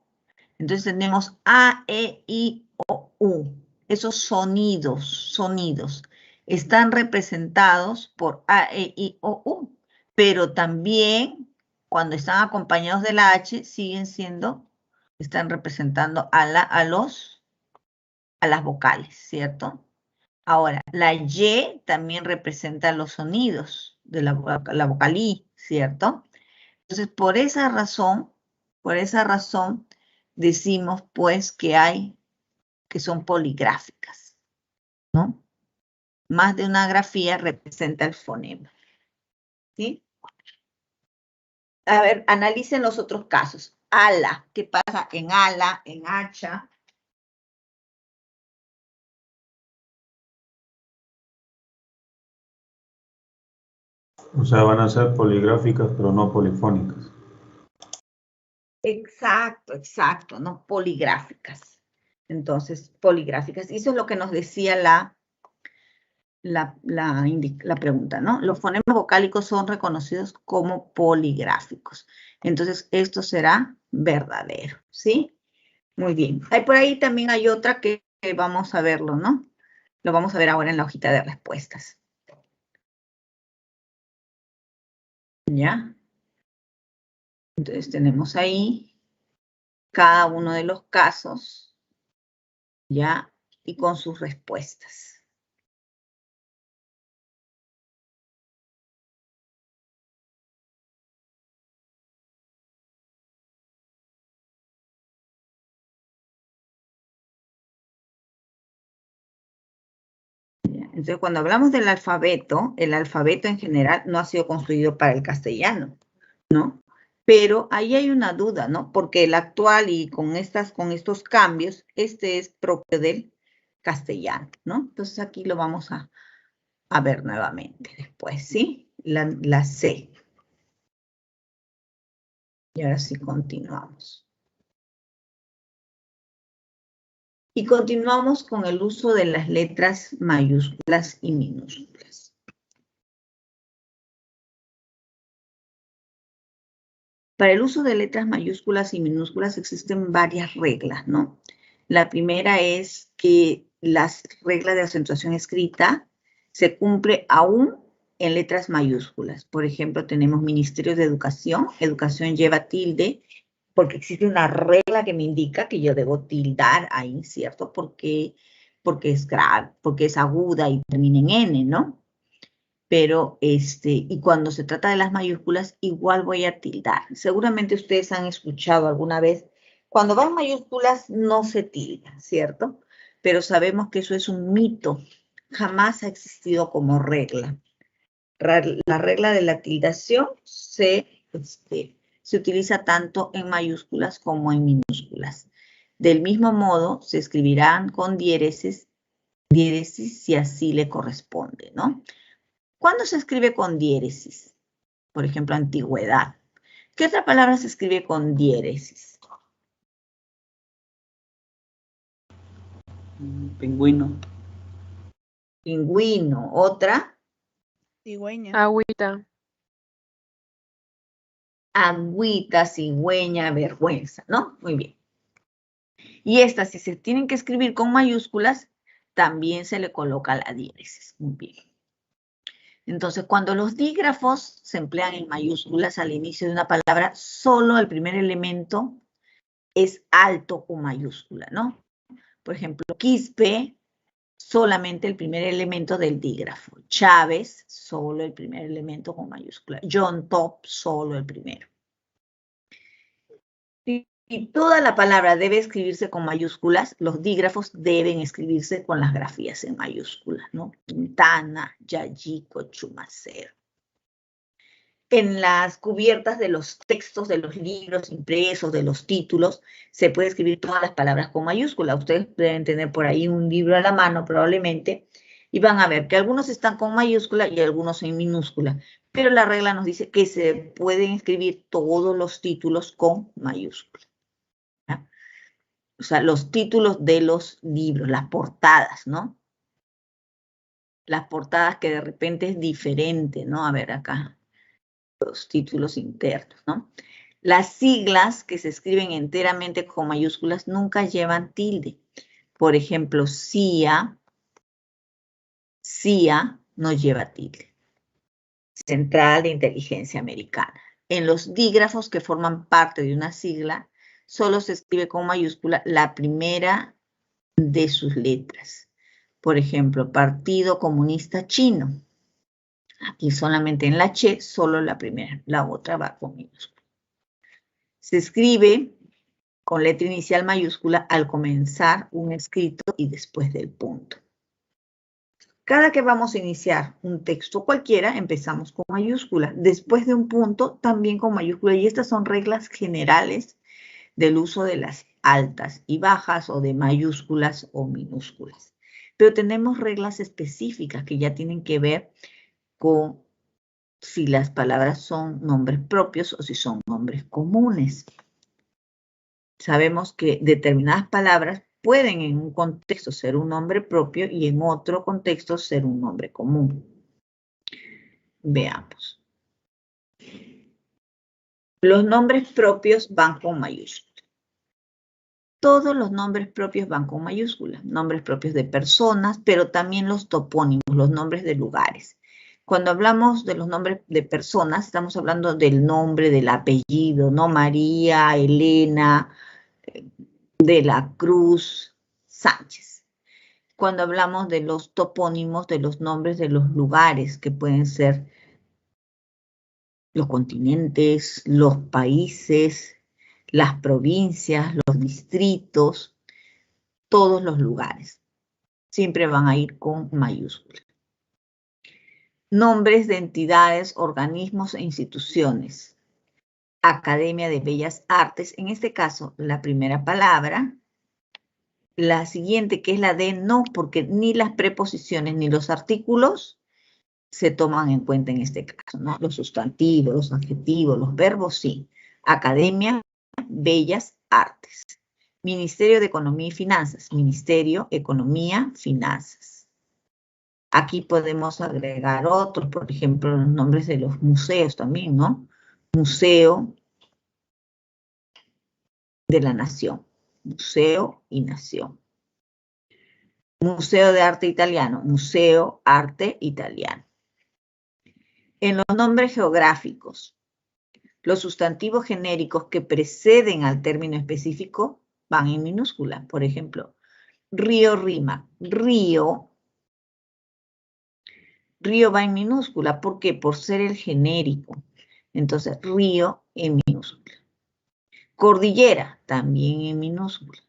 Entonces tenemos A, E, I, O, U. Esos sonidos, están representados por A, E, I, O, U. Pero también, cuando están acompañados de la H, están representando a las vocales, ¿cierto? Ahora, la Y también representa los sonidos de la vocalí, ¿cierto? Entonces, por esa razón, decimos pues que son poligráficas, ¿no? Más de una grafía representa el fonema, ¿sí? A ver, analicen los otros casos. Ala, ¿qué pasa en ala, en hacha? O sea, van a ser poligráficas, pero no polifónicas. Exacto, ¿no? Poligráficas. Entonces, poligráficas. Y eso es lo que nos decía la pregunta, ¿no? Los fonemas vocálicos son reconocidos como poligráficos. Entonces, esto será verdadero, ¿sí? Muy bien. Por ahí también hay otra que vamos a verlo, ¿no? Lo vamos a ver ahora en la hojita de respuestas. ¿Ya? Entonces, tenemos ahí cada uno de los casos, ¿ya? Y con sus respuestas. Entonces, cuando hablamos del alfabeto, el alfabeto en general no ha sido construido para el castellano, ¿no? Pero ahí hay una duda, ¿no? Porque el actual y con estos cambios, este es propio del castellano, ¿no? Entonces, aquí lo vamos a ver nuevamente después, ¿sí? La C. Y ahora sí continuamos. Y continuamos con el uso de las letras mayúsculas y minúsculas. Para el uso de letras mayúsculas y minúsculas existen varias reglas, ¿no? La primera es que las reglas de acentuación escrita se cumple aún en letras mayúsculas. Por ejemplo, tenemos Ministerio de Educación. Educación lleva tilde porque existe una regla que me indica que yo debo tildar ahí, ¿cierto? Porque es grave, porque es aguda y termina en N, ¿no? Pero, y cuando se trata de las mayúsculas, igual voy a tildar. Seguramente ustedes han escuchado alguna vez, cuando van mayúsculas no se tilda, ¿cierto? Pero sabemos que eso es un mito, jamás ha existido como regla. La regla de la tildación se utiliza tanto en mayúsculas como en minúsculas. Del mismo modo, se escribirán con diéresis si así le corresponde, ¿no? ¿Cuándo se escribe con diéresis? Por ejemplo, antigüedad. ¿Qué otra palabra se escribe con diéresis? Pingüino. Pingüino. ¿Otra? Cigüeña. Agüita. Agüita, cigüeña, vergüenza, ¿no? Muy bien. Y estas, si se tienen que escribir con mayúsculas, también se le coloca la diéresis. Muy bien. Entonces, cuando los dígrafos se emplean en mayúsculas al inicio de una palabra, solo el primer elemento es alto o mayúscula, ¿no? Por ejemplo, Quispe, solamente el primer elemento del dígrafo. Chávez, solo el primer elemento con mayúscula. John Top, solo el primero. Y toda la palabra debe escribirse con mayúsculas, los dígrafos deben escribirse con las grafías en mayúsculas, ¿no? Quintana, Yayico, Chumacero. En las cubiertas de los textos, de los libros impresos, de los títulos, se puede escribir todas las palabras con mayúsculas. Ustedes deben tener por ahí un libro a la mano probablemente, y van a ver que algunos están con mayúscula y algunos en minúscula. Pero la regla nos dice que se pueden escribir todos los títulos con mayúscula. O sea, los títulos de los libros, las portadas, ¿no? Las portadas que de repente es diferente, ¿no? A ver acá, los títulos internos, ¿no? Las siglas que se escriben enteramente con mayúsculas nunca llevan tilde. Por ejemplo, CIA no lleva tilde. Central de Inteligencia Americana. En los dígrafos que forman parte de una sigla, solo se escribe con mayúscula la primera de sus letras. Por ejemplo, Partido Comunista Chino. Aquí solamente en la H, solo la primera, la otra va con minúscula. Se escribe con letra inicial mayúscula al comenzar un escrito y después del punto. Cada que vamos a iniciar un texto cualquiera, empezamos con mayúscula. Después de un punto, también con mayúscula. Y estas son reglas generales del uso de las altas y bajas o de mayúsculas o minúsculas. Pero tenemos reglas específicas que ya tienen que ver con si las palabras son nombres propios o si son nombres comunes. Sabemos que determinadas palabras pueden en un contexto ser un nombre propio y en otro contexto ser un nombre común. Veamos. Los nombres propios van con mayúsculas. Todos los nombres propios van con mayúsculas. Nombres propios de personas, pero también los topónimos, los nombres de lugares. Cuando hablamos de los nombres de personas, estamos hablando del nombre, del apellido, ¿no? María, Elena, de la Cruz, Sánchez. Cuando hablamos de los topónimos, de los nombres de los lugares, que pueden ser los continentes, los países, las provincias, los distritos, todos los lugares. Siempre van a ir con mayúsculas. Nombres de entidades, organismos e instituciones. Academia de Bellas Artes, en este caso, la primera palabra. La siguiente, que es la de no, porque ni las preposiciones ni los artículos se toman en cuenta en este caso, ¿no? Los sustantivos, los adjetivos, los verbos, sí. Academia, Bellas Artes. Ministerio de Economía y Finanzas. Ministerio, Economía, Finanzas. Aquí podemos agregar otros, por ejemplo, los nombres de los museos también, ¿no? Museo de la Nación. Museo y Nación. Museo de Arte Italiano. Museo, Arte Italiano. En los nombres geográficos, los sustantivos genéricos que preceden al término específico van en minúscula. Por ejemplo, río, Rímac. Río va en minúscula. ¿Por qué? Por ser el genérico. Entonces, río en minúscula. Cordillera, también en minúscula.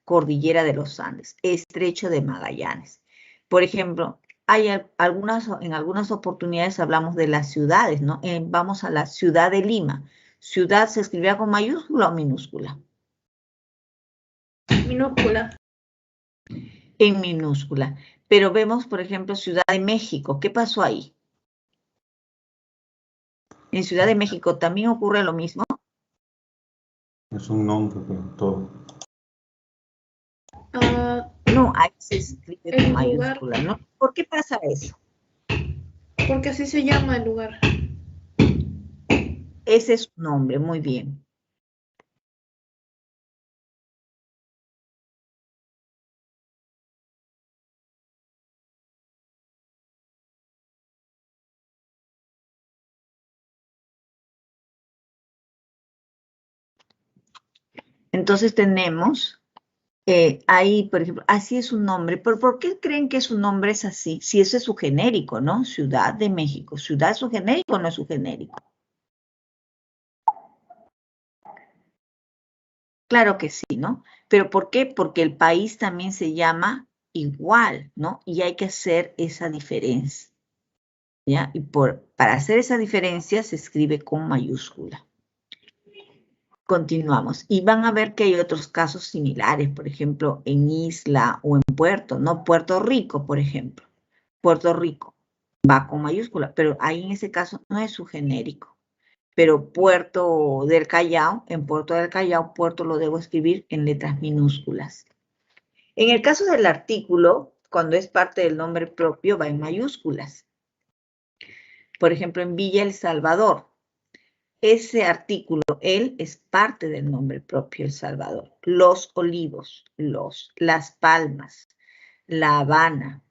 Cordillera de los Andes. Estrecho de Magallanes. Por ejemplo, en algunas oportunidades hablamos de las ciudades, ¿no? Vamos a la ciudad de Lima. ¿Ciudad se escribía con mayúscula o minúscula? Minúscula. En minúscula. Pero vemos, por ejemplo, Ciudad de México. ¿Qué pasó ahí? En Ciudad de México también ocurre lo mismo. Es un nombre, pero todo. No, ahí se escribe con el mayúscula, lugar. ¿no? ¿Por qué pasa eso? Porque así se llama el lugar. Ese es su nombre, muy bien. Entonces tenemos ahí, por ejemplo, así es su nombre. ¿Pero por qué creen que su nombre es así? Si ese es su genérico, ¿no? Ciudad de México. ¿Ciudad es su genérico o no es su genérico? Claro que sí, ¿no? ¿Pero por qué? Porque el país también se llama igual, ¿no? Y hay que hacer esa diferencia, ¿ya? Y para hacer esa diferencia se escribe con mayúscula. Continuamos. Y van a ver que hay otros casos similares, por ejemplo, en isla o en puerto, ¿no? Puerto Rico, por ejemplo. Puerto Rico va con mayúscula, pero ahí en ese caso no es su genérico. Pero Puerto del Callao, en Puerto del Callao, puerto lo debo escribir en letras minúsculas. En el caso del artículo, cuando es parte del nombre propio, va en mayúsculas. Por ejemplo, en Villa El Salvador, ese artículo, él, es parte del nombre propio, El Salvador. Los Olivos, Las Palmas, La Habana.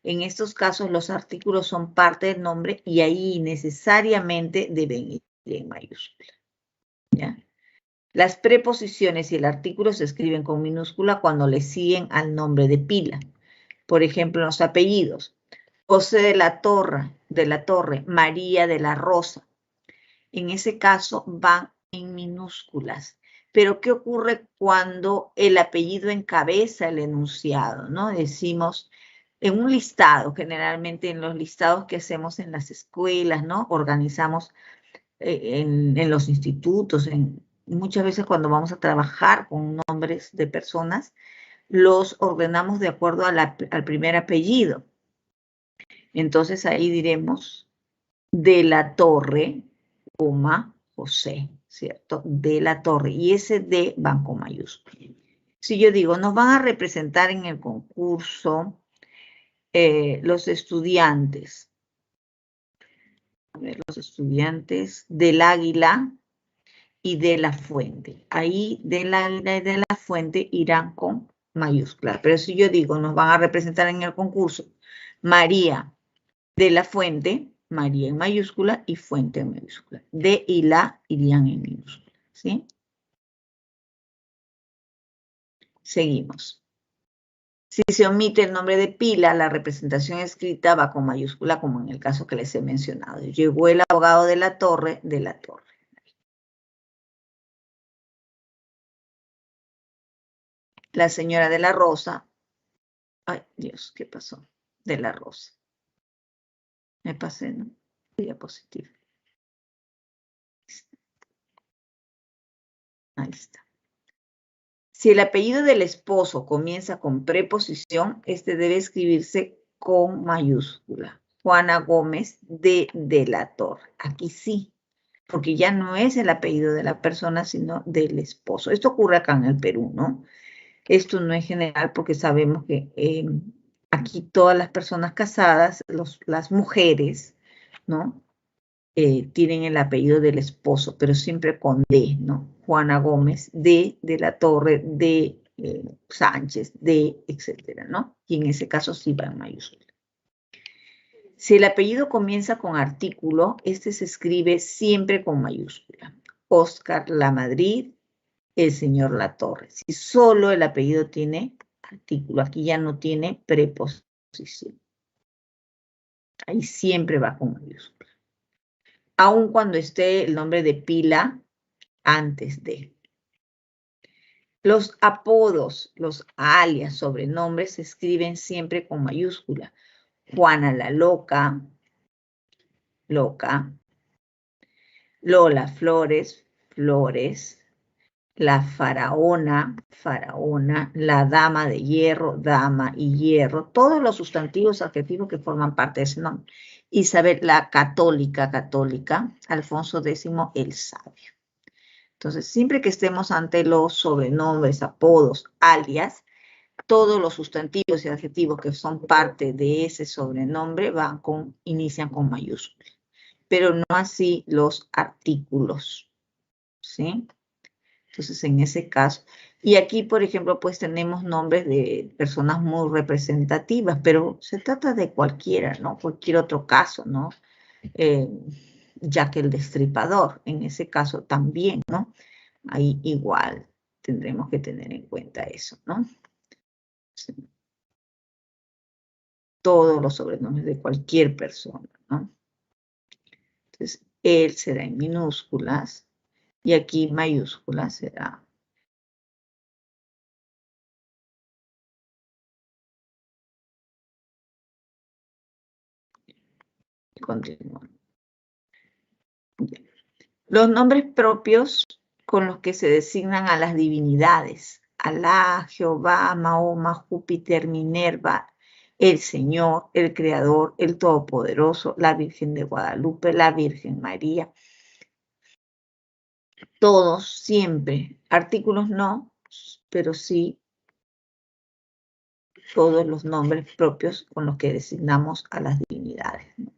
En estos casos, los artículos son parte del nombre y ahí necesariamente deben ir en mayúscula, ¿ya? Las preposiciones y el artículo se escriben con minúscula cuando le siguen al nombre de pila. Por ejemplo, los apellidos. José de la Torre, María de la Rosa. En ese caso van en minúsculas. Pero ¿qué ocurre cuando el apellido encabeza el enunciado, ¿no? Decimos en un listado, generalmente en los listados que hacemos en las escuelas, ¿no? Organizamos en los institutos, muchas veces cuando vamos a trabajar con nombres de personas, los ordenamos de acuerdo al primer apellido. Entonces ahí diremos de la Torre, José, ¿cierto? De la Torre. Y ese de van con mayúscula. Si yo digo, nos van a representar en el concurso los estudiantes. A ver, los estudiantes del Águila y de la Fuente. Ahí del Águila y de la Fuente irán con mayúsculas. Pero si yo digo, nos van a representar en el concurso María de la Fuente, María en mayúscula y Fuente en mayúscula. De y la irían en minúscula, ¿sí? Seguimos. Si se omite el nombre de pila, la representación escrita va con mayúscula, como en el caso que les he mencionado. Llegó el abogado de la Torre, de la Torre. La señora de la Rosa. Ay, Dios, ¿qué pasó? De la Rosa. Me pasé, ¿no? Diapositiva. Ahí está. Si el apellido del esposo comienza con preposición, este debe escribirse con mayúscula. Juana Gómez de la Torre. Aquí sí, porque ya no es el apellido de la persona, sino del esposo. Esto ocurre acá en el Perú, ¿no? Esto no es general porque sabemos que aquí todas las personas casadas, las mujeres, ¿no? Tienen el apellido del esposo, pero siempre con D, ¿no? Juana Gómez, de la Torre, de Sánchez, de, etcétera, ¿no? Y en ese caso sí va en mayúscula. Si el apellido comienza con artículo, este se escribe siempre con mayúscula. Oscar Lamadrid, el señor Latorre. Si solo el apellido tiene artículo, aquí ya no tiene preposición. Ahí siempre va con mayúscula. Aun cuando esté el nombre de pila antes de. Los apodos, los alias, sobrenombres se escriben siempre con mayúscula. Juana la Loca, Loca. Lola Flores, Flores. La Faraona, Faraona. La Dama de Hierro, Dama y Hierro. Todos los sustantivos adjetivos que forman parte de ese nombre. Isabel la Católica, Católica. Alfonso X el Sabio. Entonces, siempre que estemos ante los sobrenombres, apodos, alias, todos los sustantivos y adjetivos que son parte de ese sobrenombre inician con mayúscula, pero no así los artículos, ¿sí? Entonces, en ese caso, y aquí, por ejemplo, pues tenemos nombres de personas muy representativas, pero se trata de cualquiera, ¿no? Cualquier otro caso, ¿no? Jack el Destripador, en ese caso también, ¿no? Ahí igual tendremos que tener en cuenta eso, ¿no? Sí. Todos los sobrenombres de cualquier persona, ¿no? Entonces, él será en minúsculas y aquí mayúsculas será Continúo. Los nombres propios con los que se designan a las divinidades. Alá, Jehová, Mahoma, Júpiter, Minerva, el Señor, el Creador, el Todopoderoso, la Virgen de Guadalupe, la Virgen María. Todos, siempre. Artículos no, pero sí todos los nombres propios con los que designamos a las divinidades, ¿no?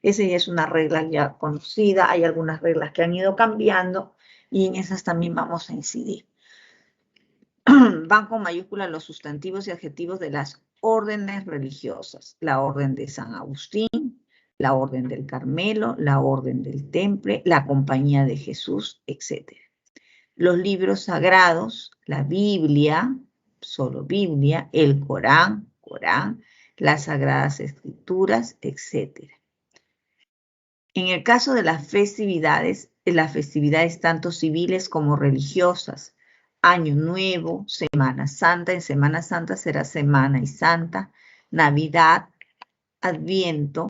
Esa ya es una regla ya conocida. Hay algunas reglas que han ido cambiando y en esas también vamos a incidir. Van con mayúsculas los sustantivos y adjetivos de las órdenes religiosas. La orden de San Agustín, la orden del Carmelo, la orden del Temple, la Compañía de Jesús, etc. Los libros sagrados, la Biblia, solo Biblia, el Corán, Corán, las Sagradas Escrituras, etc. En el caso de las festividades tanto civiles como religiosas, Año Nuevo, Semana Santa, en Semana Santa será Semana y Santa, Navidad, Adviento,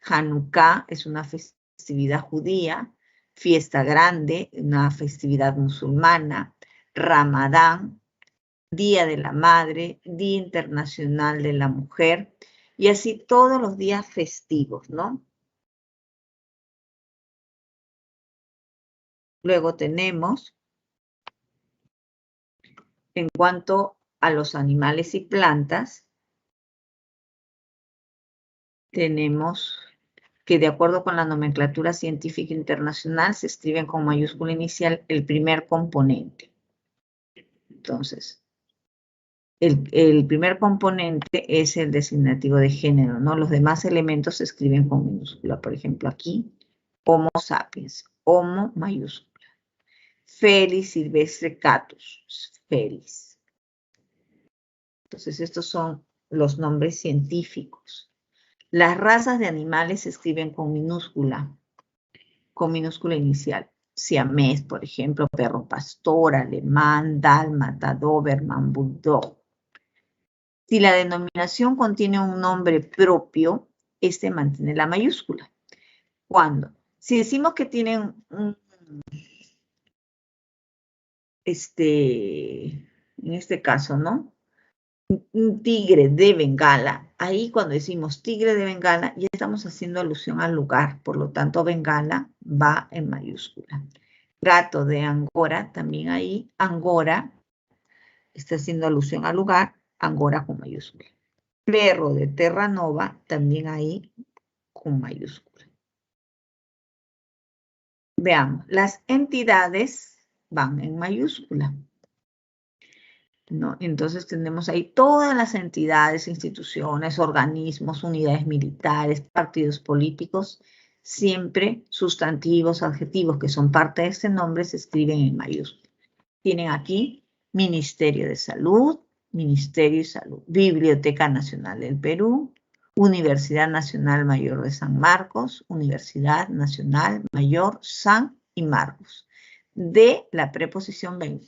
Hanukkah es una festividad judía, Fiesta Grande, una festividad musulmana, Ramadán, Día de la Madre, Día Internacional de la Mujer, y así todos los días festivos, ¿no? Luego tenemos, en cuanto a los animales y plantas, tenemos que de acuerdo con la nomenclatura científica internacional se escriben con mayúscula inicial el primer componente. Entonces, el primer componente es el designativo de género, ¿no? Los demás elementos se escriben con minúscula. Por ejemplo, aquí, Homo sapiens, Homo mayúscula. Felis silvestre catus, Felis. Entonces, estos son los nombres científicos. Las razas de animales se escriben con minúscula inicial. Siamés, por ejemplo, perro pastor, alemán, dálmata, doberman, bulldog. Si la denominación contiene un nombre propio, este mantiene la mayúscula. ¿Cuándo? Si decimos que tienen en este caso, ¿no? Un tigre de Bengala, ahí cuando decimos tigre de Bengala ya estamos haciendo alusión al lugar, por lo tanto Bengala va en mayúscula. Gato de Angora, también ahí Angora está haciendo alusión al lugar, Angora con mayúscula. Perro de Terranova, también ahí con mayúscula. Veamos, las entidades van en mayúscula, ¿no? Entonces tenemos ahí todas las entidades, instituciones, organismos, unidades militares, partidos políticos, siempre sustantivos, adjetivos que son parte de este nombre se escriben en mayúscula. Tienen aquí Ministerio de Salud, Ministerio de Salud, Biblioteca Nacional del Perú, Universidad Nacional Mayor de San Marcos, Universidad Nacional Mayor San y Marcos, de la preposición 20.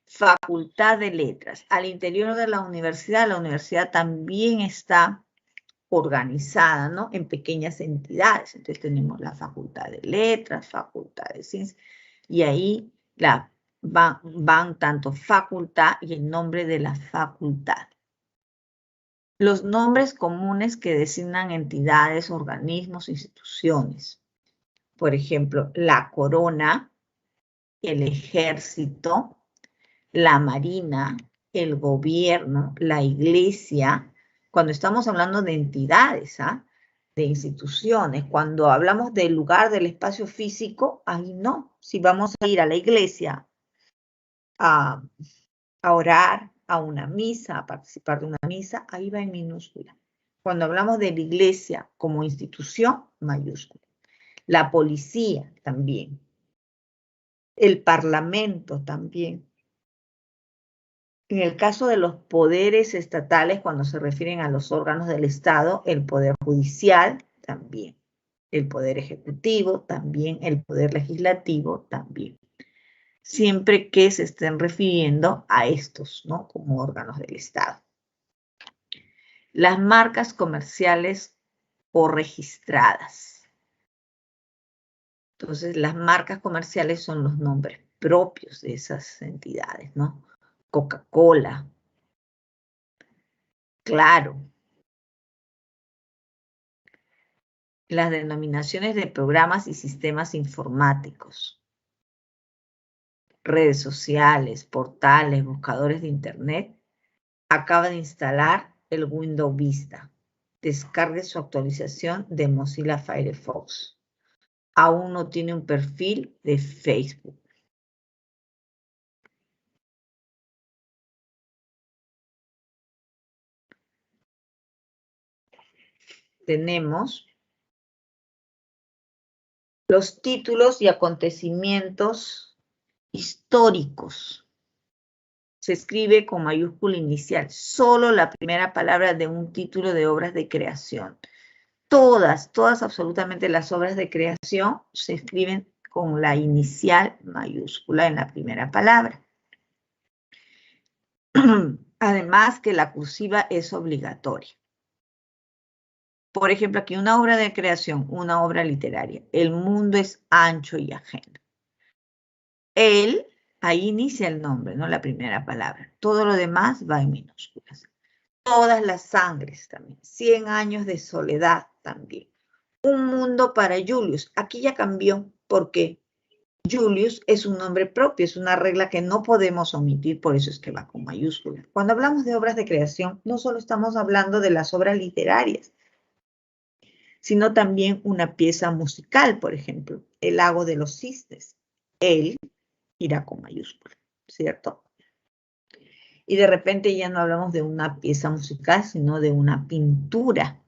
Facultad de Letras. Al interior de la universidad también está organizada, ¿no? En pequeñas entidades. Entonces tenemos la Facultad de Letras, Facultad de Ciencias, y ahí van tanto facultad y el nombre de la facultad. Los nombres comunes que designan entidades, organismos, instituciones. Por ejemplo, la corona, el ejército, la marina, el gobierno, la iglesia. Cuando estamos hablando de entidades, de instituciones, cuando hablamos del lugar, del espacio físico, ahí no. Si vamos a ir a la iglesia a orar, a una misa, a participar de una misa, ahí va en minúscula. Cuando hablamos de la iglesia como institución, mayúscula. La policía también. El parlamento también. En el caso de los poderes estatales, cuando se refieren a los órganos del Estado, el poder judicial también. El poder ejecutivo también, el poder legislativo también. Siempre que se estén refiriendo a estos, ¿no? Como órganos del Estado. Las marcas comerciales o registradas. Entonces, las marcas comerciales son los nombres propios de esas entidades, ¿no? Coca-Cola, Claro. Las denominaciones de programas y sistemas informáticos. Redes sociales, portales, buscadores de Internet. Acaba de instalar el Windows Vista. Descargue su actualización de Mozilla Firefox. Aún no tiene un perfil de Facebook. Tenemos los títulos y acontecimientos históricos. Se escribe con mayúscula inicial, solo la primera palabra de un título de obras de creación. Todas absolutamente las obras de creación se escriben con la inicial mayúscula en la primera palabra. Además que la cursiva es obligatoria. Por ejemplo, aquí una obra de creación, una obra literaria. El mundo es ancho y ajeno. Él, ahí inicia el nombre, ¿no? La primera palabra. Todo lo demás va en minúsculas. Todas las sangres también. 100 años de soledad también. Un mundo para Julius. Aquí ya cambió porque Julius es un nombre propio, es una regla que no podemos omitir, por eso es que va con mayúsculas. Cuando hablamos de obras de creación, no solo estamos hablando de las obras literarias, sino también una pieza musical, por ejemplo, El lago de los cisnes. Él irá con mayúscula, ¿cierto? Y de repente ya no hablamos de una pieza musical, sino de una pintura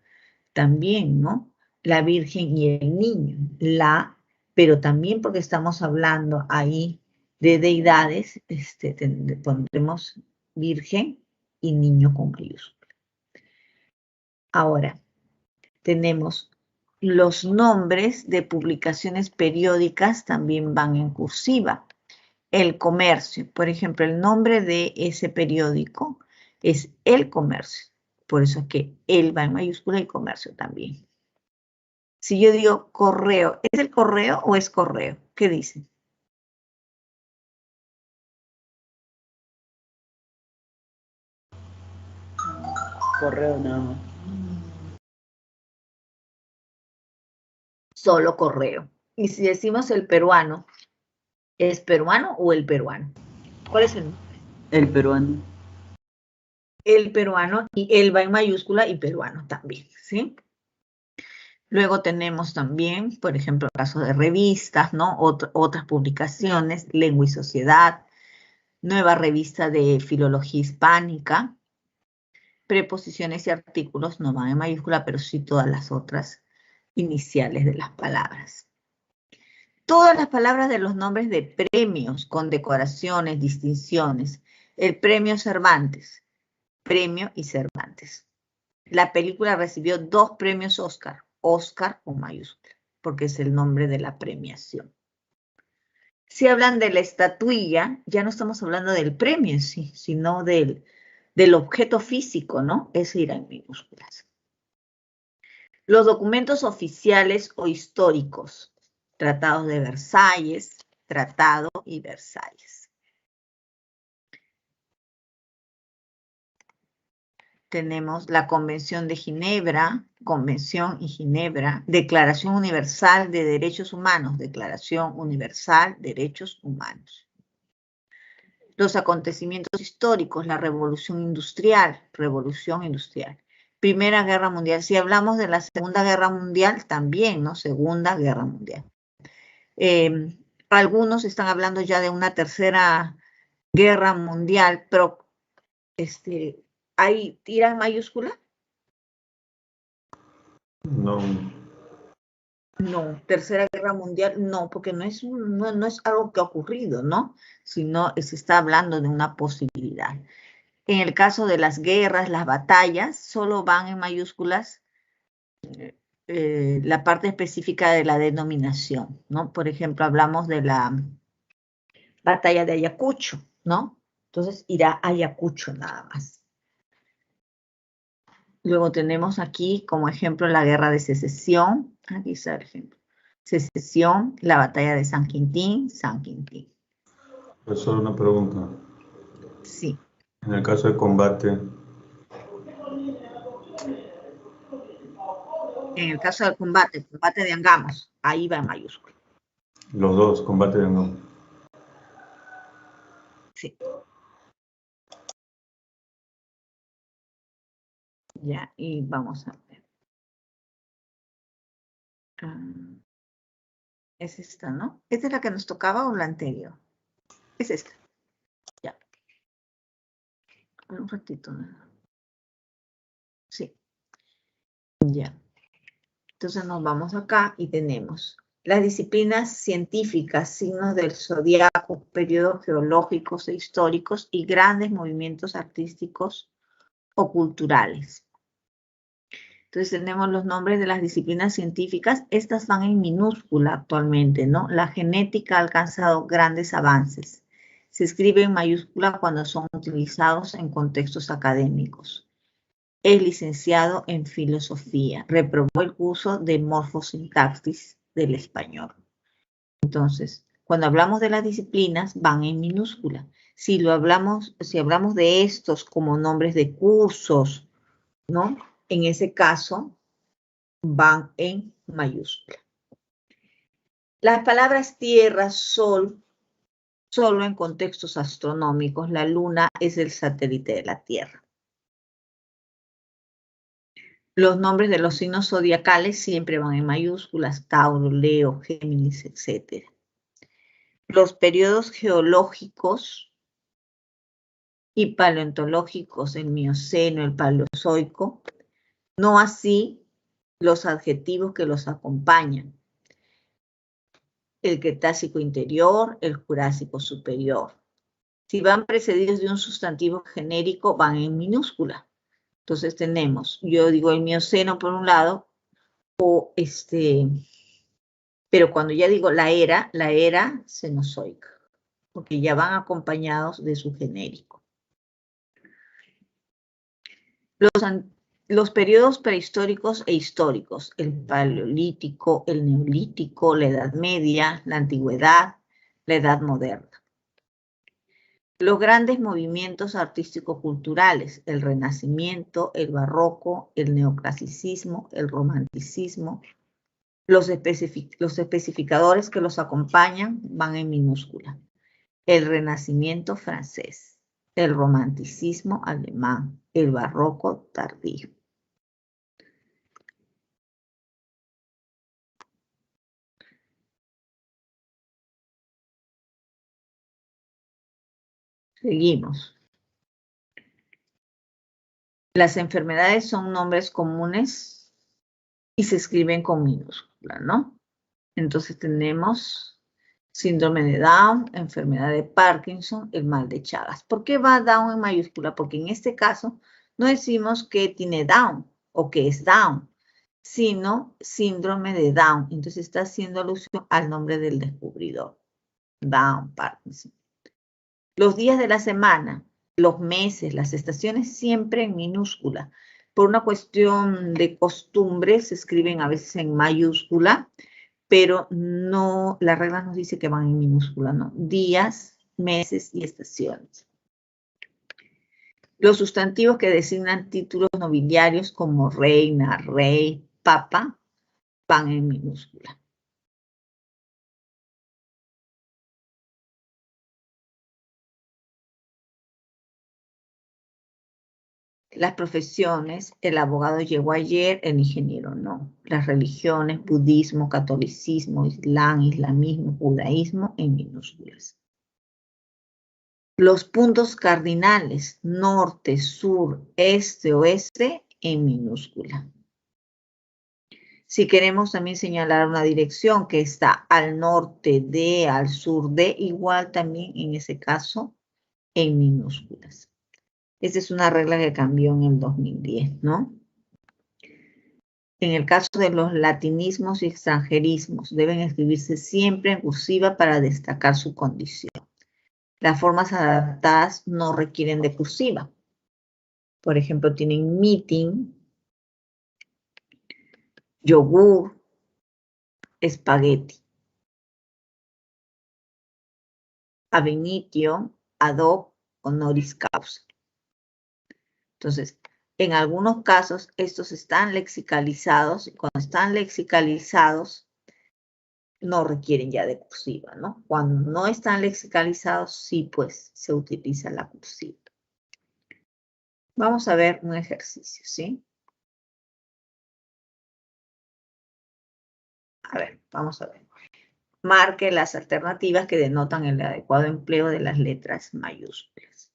también, ¿no? La Virgen y el Niño, pero también porque estamos hablando ahí de deidades, pondremos Virgen y Niño con mayúscula. Ahora, tenemos los nombres de publicaciones periódicas, también van en cursiva. El Comercio, por ejemplo, el nombre de ese periódico es El Comercio. Por eso es que él va en mayúscula y Comercio también. Si yo digo correo, ¿es el correo o es correo? ¿Qué dicen? Correo nada más. Solo correo. Y si decimos el peruano, ¿es peruano o el peruano? ¿Cuál es el nombre? El peruano. El peruano, y él va en mayúscula y peruano también, ¿sí? Luego tenemos también, por ejemplo, el caso de revistas, ¿no? Otras publicaciones, Lengua y Sociedad, Nueva Revista de Filología Hispánica, preposiciones y artículos no van en mayúscula, pero sí todas las otras iniciales de las palabras. Todas las palabras de los nombres de premios, condecoraciones, distinciones. El premio Cervantes, premio y Cervantes. La película recibió 2 premios Oscar, Oscar con mayúscula, porque es el nombre de la premiación. Si hablan de la estatuilla, ya no estamos hablando del premio, sí, sino del objeto físico, ¿no? Ese irá en minúsculas. Los documentos oficiales o históricos, tratados de Versalles, Tratado y Versalles. Tenemos la Convención de Ginebra, Convención y Ginebra, Declaración Universal de Derechos Humanos, Declaración Universal de Derechos Humanos. Los acontecimientos históricos, la Revolución Industrial, Primera Guerra Mundial. Si hablamos de la Segunda Guerra Mundial, también, ¿no? Segunda Guerra Mundial. Algunos están hablando ya de una Tercera Guerra Mundial, pero ¿hay tira en mayúscula? No. No, Tercera Guerra Mundial, no, porque no es algo que ha ocurrido, ¿no? Sino se está hablando de una posibilidad. En el caso de las guerras, las batallas, solo van en mayúsculas la parte específica de la denominación, ¿no? Por ejemplo, hablamos de la batalla de Ayacucho, ¿no? Entonces irá Ayacucho nada más. Luego tenemos aquí como ejemplo la Guerra de Secesión. Aquí está el ejemplo. Secesión, la Batalla de San Quintín, San Quintín. Pues solo una pregunta. Sí. En el caso de combate, En el caso del combate, combate de Angamos, ahí va en mayúscula. los dos, combate de no. Sí. Ya, y vamos a ver. Es esta, ¿no? ¿Esta es la que nos tocaba o la anterior? Es esta. Ya. Un ratito, ¿no? Sí. Ya. Entonces nos vamos acá y tenemos las disciplinas científicas, signos del zodiaco, periodos geológicos e históricos y grandes movimientos artísticos o culturales. Entonces tenemos los nombres de las disciplinas científicas. Estas van en minúscula actualmente, ¿no? La genética ha alcanzado grandes avances. Se escribe en mayúscula cuando son utilizados en contextos académicos. Es licenciado en filosofía. Reprobó el curso de morfosintaxis del español. Entonces, cuando hablamos de las disciplinas, van en minúscula. Si hablamos de estos como nombres de cursos, ¿no? En ese caso, van en mayúscula. Las palabras tierra, sol, solo en contextos astronómicos. La luna es el satélite de la Tierra. Los nombres de los signos zodiacales siempre van en mayúsculas, Tauro, Leo, Géminis, etc. Los periodos geológicos y paleontológicos, el Mioceno, el Paleozoico, no así los adjetivos que los acompañan. El Cretácico inferior, el Jurásico superior. Si van precedidos de un sustantivo genérico, van en minúscula. Entonces tenemos, yo digo el Mioceno por un lado, pero cuando ya digo la era cenozoica, porque ya van acompañados de su genérico. Los periodos prehistóricos e históricos, el paleolítico, el neolítico, la Edad Media, la Antigüedad, la Edad Moderna. Los grandes movimientos artístico-culturales, el Renacimiento, el Barroco, el Neoclasicismo, el Romanticismo. Los especificadores que los acompañan van en minúscula. El Renacimiento francés, el Romanticismo alemán, el Barroco tardío. Seguimos. Las enfermedades son nombres comunes y se escriben con minúscula, ¿no? Entonces tenemos síndrome de Down, enfermedad de Parkinson, el mal de Chagas. ¿Por qué va Down en mayúscula? Porque en este caso no decimos que tiene Down o que es Down, sino síndrome de Down. Entonces está haciendo alusión al nombre del descubridor. Down, Parkinson. Los días de la semana, los meses, las estaciones siempre en minúscula. Por una cuestión de costumbre se escriben a veces en mayúscula, pero no, la regla nos dice que van en minúscula, ¿no? Días, meses y estaciones. Los sustantivos que designan títulos nobiliarios como reina, rey, papa, van en minúscula. Las profesiones, el abogado llegó ayer, el ingeniero no. Las religiones, budismo, catolicismo, islam, islamismo, judaísmo, en minúsculas. Los puntos cardinales, norte, sur, este, oeste, en minúscula. Si queremos también señalar una dirección que está al norte de, al sur de, igual también en ese caso, en minúsculas. Esta es una regla que cambió en el 2010, ¿no? En el caso de los latinismos y extranjerismos, deben escribirse siempre en cursiva para destacar su condición. Las formas adaptadas no requieren de cursiva. Por ejemplo, tienen meeting, yogur, espagueti. Ab initio, ad hoc, honoris causa. Entonces, en algunos casos, estos están lexicalizados, y cuando están lexicalizados, no requieren ya de cursiva, ¿no? Cuando no están lexicalizados, sí, pues, se utiliza la cursiva. Vamos a ver un ejercicio, ¿sí? A ver, vamos a ver. Marque las alternativas que denotan el adecuado empleo de las letras mayúsculas.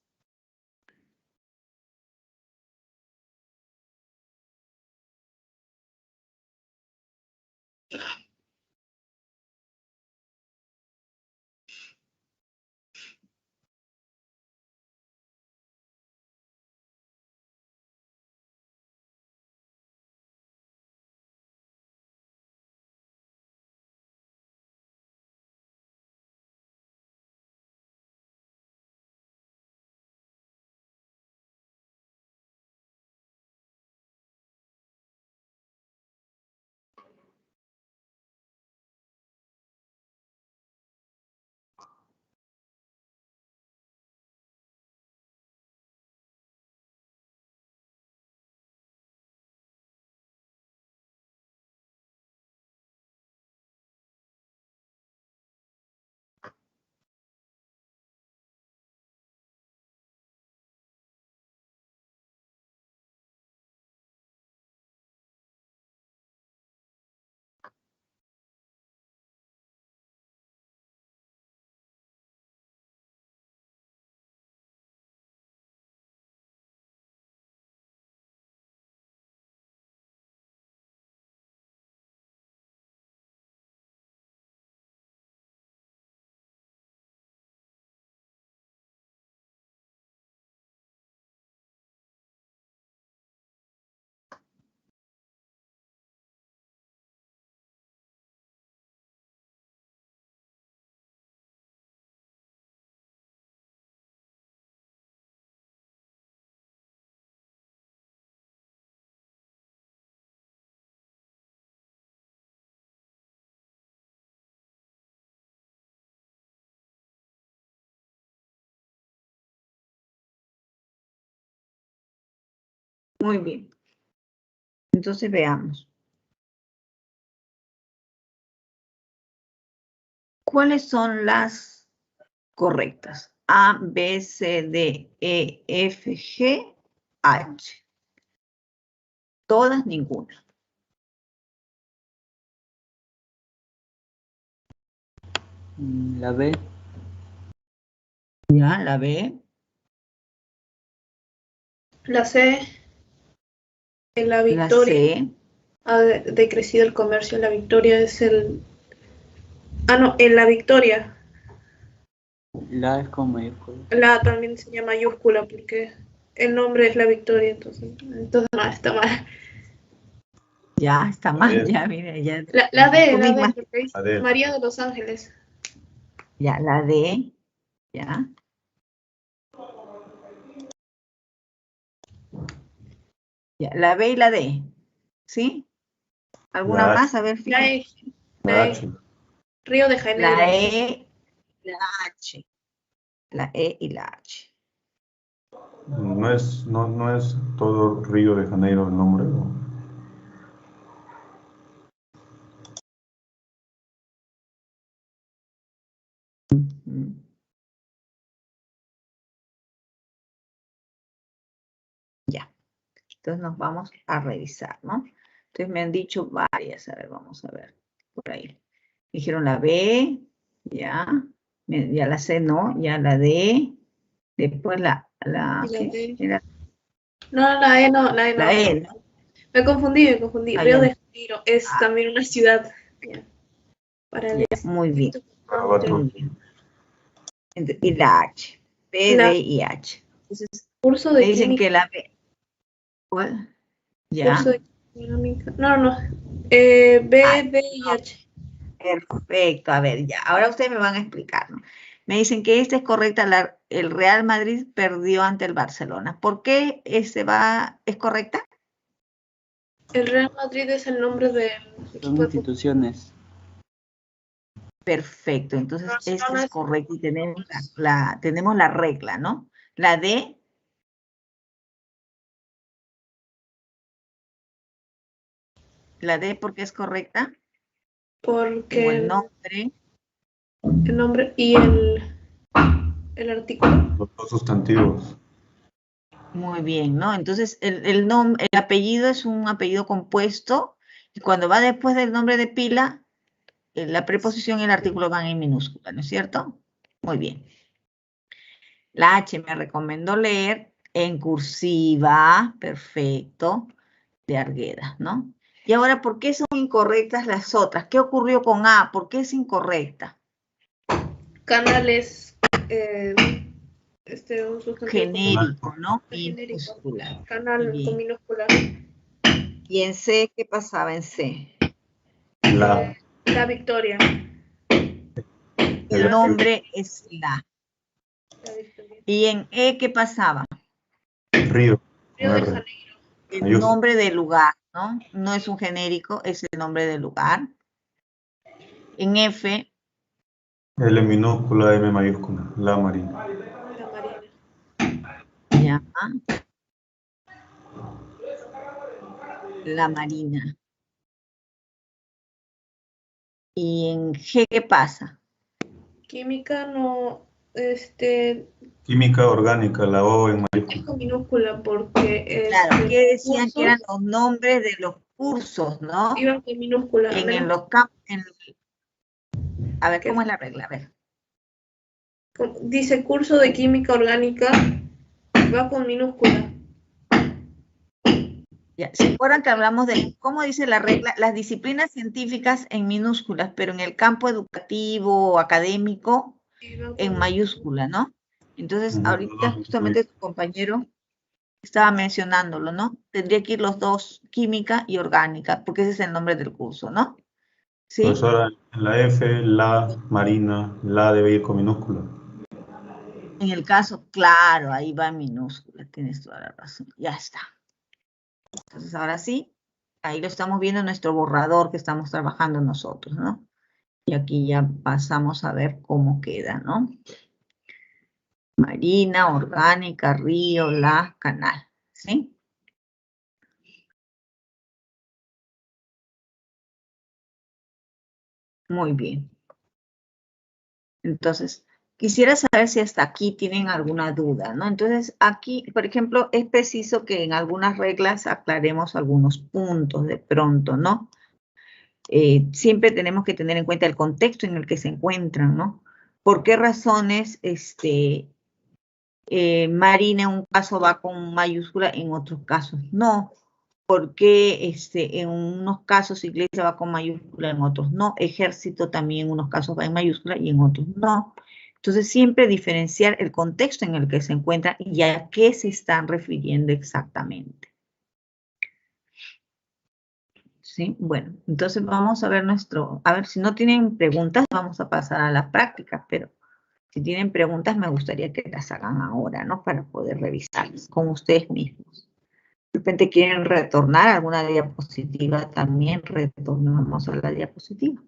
Muy bien. Entonces veamos. ¿Cuáles son las correctas? A, B, C, D, E, F, G, H. Todas, ninguna. La B. Ya, la B. La C, en la La Victoria C. ha decrecido el comercio. La Victoria es el... Ah, no, en la Victoria. La A es con mayúscula. La A también se llama mayúscula porque el nombre es la Victoria, entonces no, está mal. Ya, está mal, ya, mire, ya. La D, Tú la misma. D, porque dice La D. María de los Ángeles. Ya, la D. Ya. Ya, la B y la D. ¿Sí? ¿Alguna La más? A ver, La fíjate. E, La la H. E, Río de Janeiro. La E, la H. La E y la H. No es todo Río de Janeiro el nombre, ¿no? Mm. Ya. Entonces nos vamos a revisar, ¿no? Entonces me han dicho varias. A ver, vamos a ver. Por ahí. Dijeron la B, ya. Ya la C, no. Ya la D. Después Y la ¿qué? D. Era No, la E no, la E no. la E, ¿no? Me confundí. Ah, Río ya. de Janeiro es también una ciudad. Ya. Para el Ya, muy bien. Carabato. Muy bien. Y la H. B, La D y H. Entonces, curso me de dicen química. que la B. ¿Cuál? Ya. Curso de química. No. B, D y H. Perfecto. A ver, ya. Ahora ustedes me van a explicar, ¿no? Me dicen que esta es correcta. El Real Madrid perdió ante el Barcelona. ¿Por qué es correcta? El Real Madrid es el nombre del Son equipo de fútbol. instituciones. Perfecto, entonces este Barcelona es es- correcto y tenemos la regla, ¿no? La D. La D porque es correcta. Porque O el nombre. el nombre y el artículo. Los dos sustantivos. Muy bien, ¿no? Entonces el apellido es un apellido compuesto y cuando va después del nombre de pila, la preposición y el artículo van en minúscula, ¿no es cierto? Muy bien. La H me recomendó leer en cursiva, perfecto, de Argueda, ¿no? Y ahora, ¿por qué son incorrectas las otras? ¿Qué ocurrió con A? ¿Por qué es incorrecta? Canal es un sustantivo Genérico, ¿no? genérico. Minúscula. Canal Bien. con minúscula. ¿Y en C qué pasaba en C? La, La Victoria. El nombre es la. La Victoria. ¿Y en E qué pasaba? Río. Río de R. Janeiro. El Mayúscula. nombre del lugar, ¿no? No es un genérico, es el nombre del lugar. En F, L minúscula, M mayúscula. La Marina. La Marina. ya. La Marina. ¿Y en G qué pasa? Química no, Química orgánica, la O en es mayúscula. con minúscula porque Claro, ¿qué decían que eran cursos los nombres de los cursos, no? iban con minúscula. En menos los campos. A ver, que ¿cómo es la regla? A ver. dice curso de química orgánica, va con minúscula. Ya, ¿se acuerdan que hablamos de cómo dice la regla? Las disciplinas científicas en minúsculas, pero en el campo educativo o académico Y van con en mayúscula, ¿no? Entonces, Ujú. ahorita justamente tu compañero estaba mencionándolo, ¿no? Tendría que ir los dos, química y orgánica, porque ese es el nombre del curso, ¿no? ¿Sí? Profesora, en la F, la Marina, la debe ir con minúscula. En el caso, claro, ahí va en minúscula, tienes toda la razón. Ya está. Entonces, ahora sí, ahí lo estamos viendo en nuestro borrador que estamos trabajando nosotros, ¿no? Y aquí ya pasamos a ver cómo queda, ¿no? Marina, orgánica, río, la, canal, ¿sí? Muy bien. Entonces, quisiera saber si hasta aquí tienen alguna duda, ¿no? Entonces, aquí, por ejemplo, es preciso que en algunas reglas aclaremos algunos puntos de pronto, ¿no? Siempre tenemos que tener en cuenta el contexto en el que se encuentran, ¿no? ¿Por qué razones Marina en un caso va con mayúscula, en otros casos no? ¿Por qué en unos casos iglesia va con mayúscula, en otros no? Ejército también en unos casos va en mayúscula y en otros no. Entonces, siempre diferenciar el contexto en el que se encuentra y a qué se están refiriendo exactamente. ¿Sí? Bueno, entonces vamos a ver a ver, si no tienen preguntas, vamos a pasar a la práctica, pero si tienen preguntas, me gustaría que las hagan ahora, ¿no? Para poder revisarlas con ustedes mismos. De repente quieren retornar a alguna diapositiva, también retornamos a la diapositiva.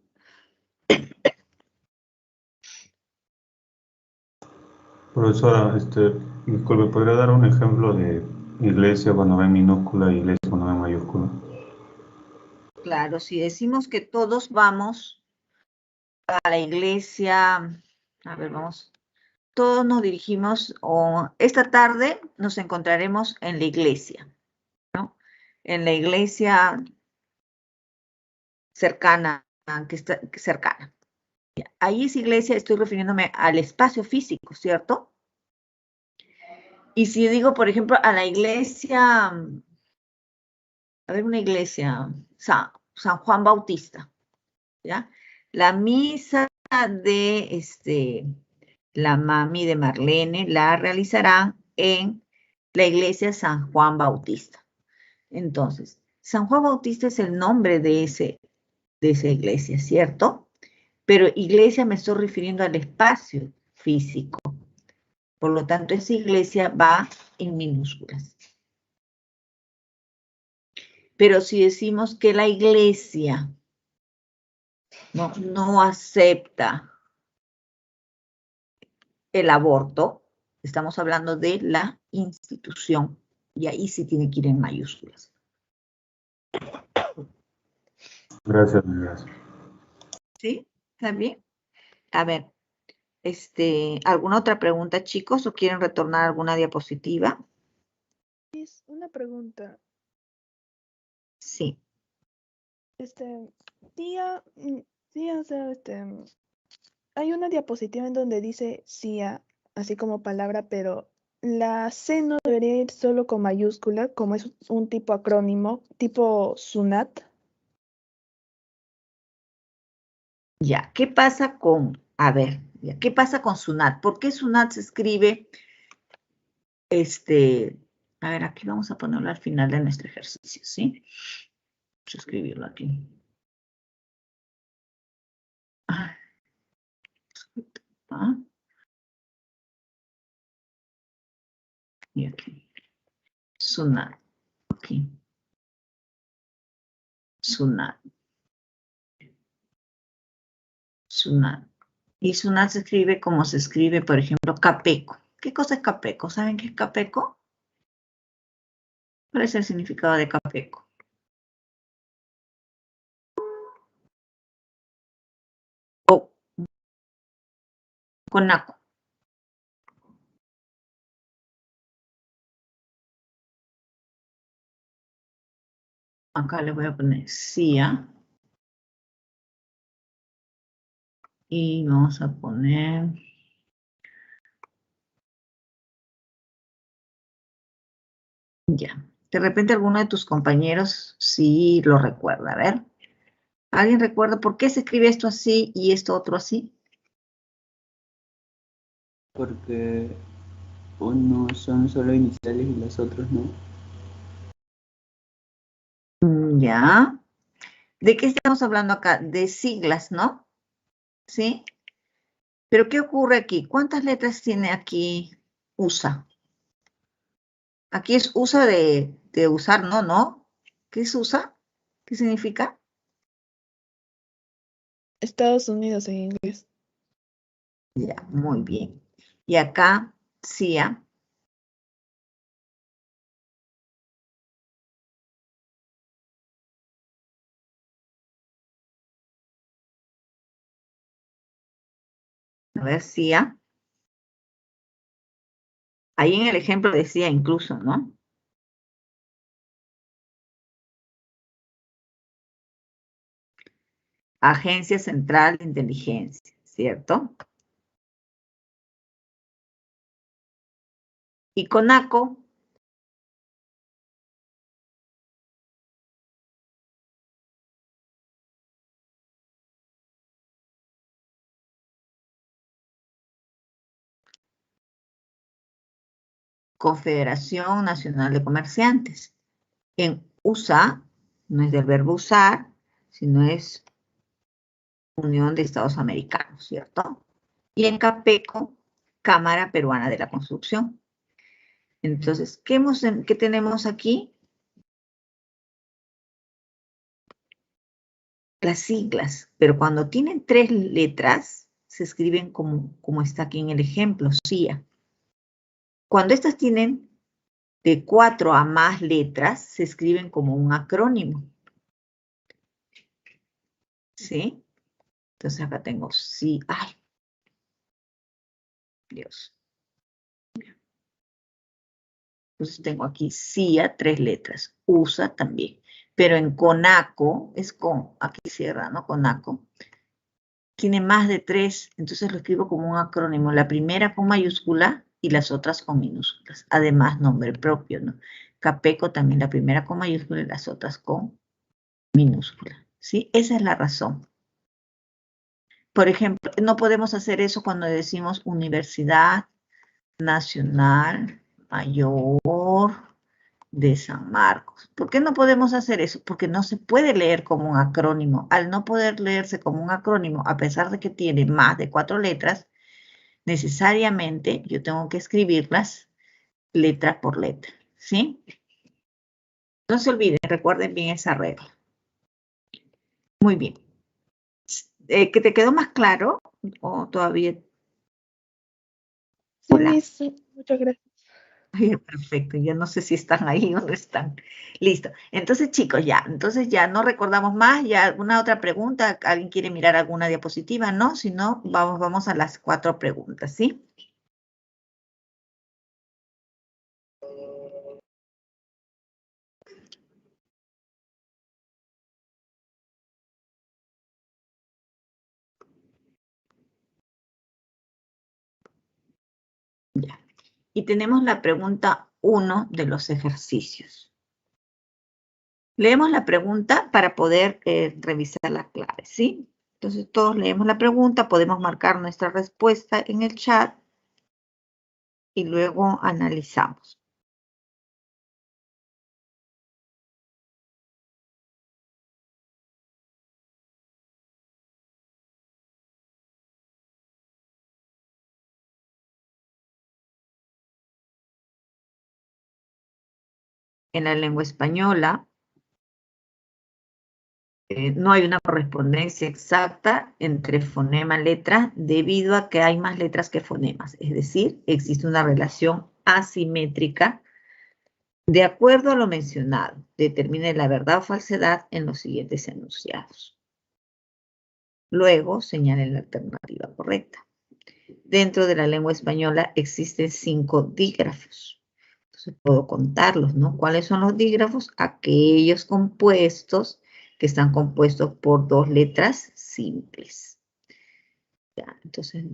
Profesora, disculpe, ¿podría dar un ejemplo de iglesia cuando va en minúscula y iglesia cuando va en mayúscula? Claro, si decimos que todos vamos a la iglesia, a ver, vamos, todos nos dirigimos, o esta tarde nos encontraremos en la iglesia, ¿no? En la iglesia cercana, que está cercana. Ahí es iglesia, estoy refiriéndome al espacio físico, ¿cierto? Y si digo, por ejemplo, a la iglesia, a ver, una iglesia, San Juan Bautista, ¿ya? La misa de la mami de Marlene la realizarán en la iglesia San Juan Bautista. Entonces, San Juan Bautista es el nombre de esa iglesia, ¿cierto? Pero iglesia me estoy refiriendo al espacio físico. Por lo tanto, esa iglesia va en minúsculas. Pero si decimos que la iglesia no acepta el aborto, estamos hablando de la institución, y ahí sí tiene que ir en mayúsculas. Gracias, gracias. ¿Sí? ¿Está bien? A ver, ¿alguna otra pregunta, chicos? ¿O quieren retornar alguna diapositiva? Es una pregunta. Sí. Tía, tía, o sea, hay una diapositiva en donde dice CIA, así como palabra, pero la C no debería ir solo con mayúscula, como es un tipo acrónimo, tipo SUNAT. Ya, ¿qué pasa con, a ver, ya, ¿qué pasa con SUNAT? ¿Por qué SUNAT se escribe, a ver, aquí vamos a ponerlo al final de nuestro ejercicio, ¿sí? Vamos a escribirlo aquí. Ah, y aquí. SUNAT, aquí. SUNAT. SUNAT. Y SUNAT se escribe como se escribe, por ejemplo, CAPECO. ¿Qué cosa es CAPECO? ¿Saben qué es CAPECO? ¿Cuál es el significado de CAPECO? O CONACO. Acá le voy a poner CIA. Y vamos a poner... Ya. De repente alguno de tus compañeros sí lo recuerda. A ver. ¿Alguien recuerda por qué se escribe esto así y esto otro así? Porque unos son solo iniciales y los otros no. Ya. ¿De qué estamos hablando acá? De siglas, ¿no? ¿Sí? Pero ¿qué ocurre aquí? ¿Cuántas letras tiene aquí USA? Aquí es USA de usar, ¿no? ¿No? ¿Qué es USA? ¿Qué significa? Estados Unidos en inglés. Ya, muy bien. Y acá, CIA. A ver, CIA. Ahí en el ejemplo decía incluso, ¿no? Agencia Central de Inteligencia, ¿cierto? Y CONACO, Confederación Nacional de Comerciantes. En USA, no es del verbo usar, sino es Unión de Estados Americanos, ¿cierto? Y en CAPECO, Cámara Peruana de la Construcción. Entonces, ¿qué tenemos aquí? Las siglas, pero cuando tienen 3 letras, se escriben como está aquí en el ejemplo, CIA. Cuando estas tienen de 4 a más letras, se escriben como un acrónimo. ¿Sí? Entonces acá tengo sí, ay, Dios. Entonces tengo aquí CIA, 3 letras, USA también. Pero en CONACO, es con, aquí cierra, ¿no? CONACO. Tiene más de 3, entonces lo escribo como un acrónimo. La primera con mayúscula y las otras con minúsculas. Además, nombre propio, ¿no? CAPECO también, la primera con mayúscula y las otras con minúscula. ¿Sí? Esa es la razón. Por ejemplo, no podemos hacer eso cuando decimos Universidad Nacional Mayor de San Marcos. ¿Por qué no podemos hacer eso? Porque no se puede leer como un acrónimo. Al no poder leerse como un acrónimo, a pesar de que tiene más de 4 letras, necesariamente yo tengo que escribirlas letra por letra, ¿sí? No se olviden, recuerden bien esa regla. Muy bien. ¿Que te quedó más claro o todavía? Sí, Hola. Miss, muchas gracias. Ay, perfecto, ya no sé si están ahí o no están. Listo. Entonces, chicos, entonces ya no recordamos más. ¿Ya alguna otra pregunta? ¿Alguien quiere mirar alguna diapositiva? No, si no, vamos a las 4 preguntas, ¿sí? Ya. Y tenemos la pregunta 1 de los ejercicios. Leemos la pregunta para poder revisar la clave, ¿sí? Entonces todos leemos la pregunta, podemos marcar nuestra respuesta en el chat y luego analizamos. En la lengua española, no hay una correspondencia exacta entre fonema-letra debido a que hay más letras que fonemas. Es decir, existe una relación asimétrica. De acuerdo a lo mencionado, determine la verdad o falsedad en los siguientes enunciados. Luego, señale la alternativa correcta. Dentro de la lengua española existen 5 dígrafos. Entonces puedo contarlos, ¿no? ¿Cuáles son los dígrafos? Aquellos compuestos que están compuestos por 2 letras simples. Ya, entonces,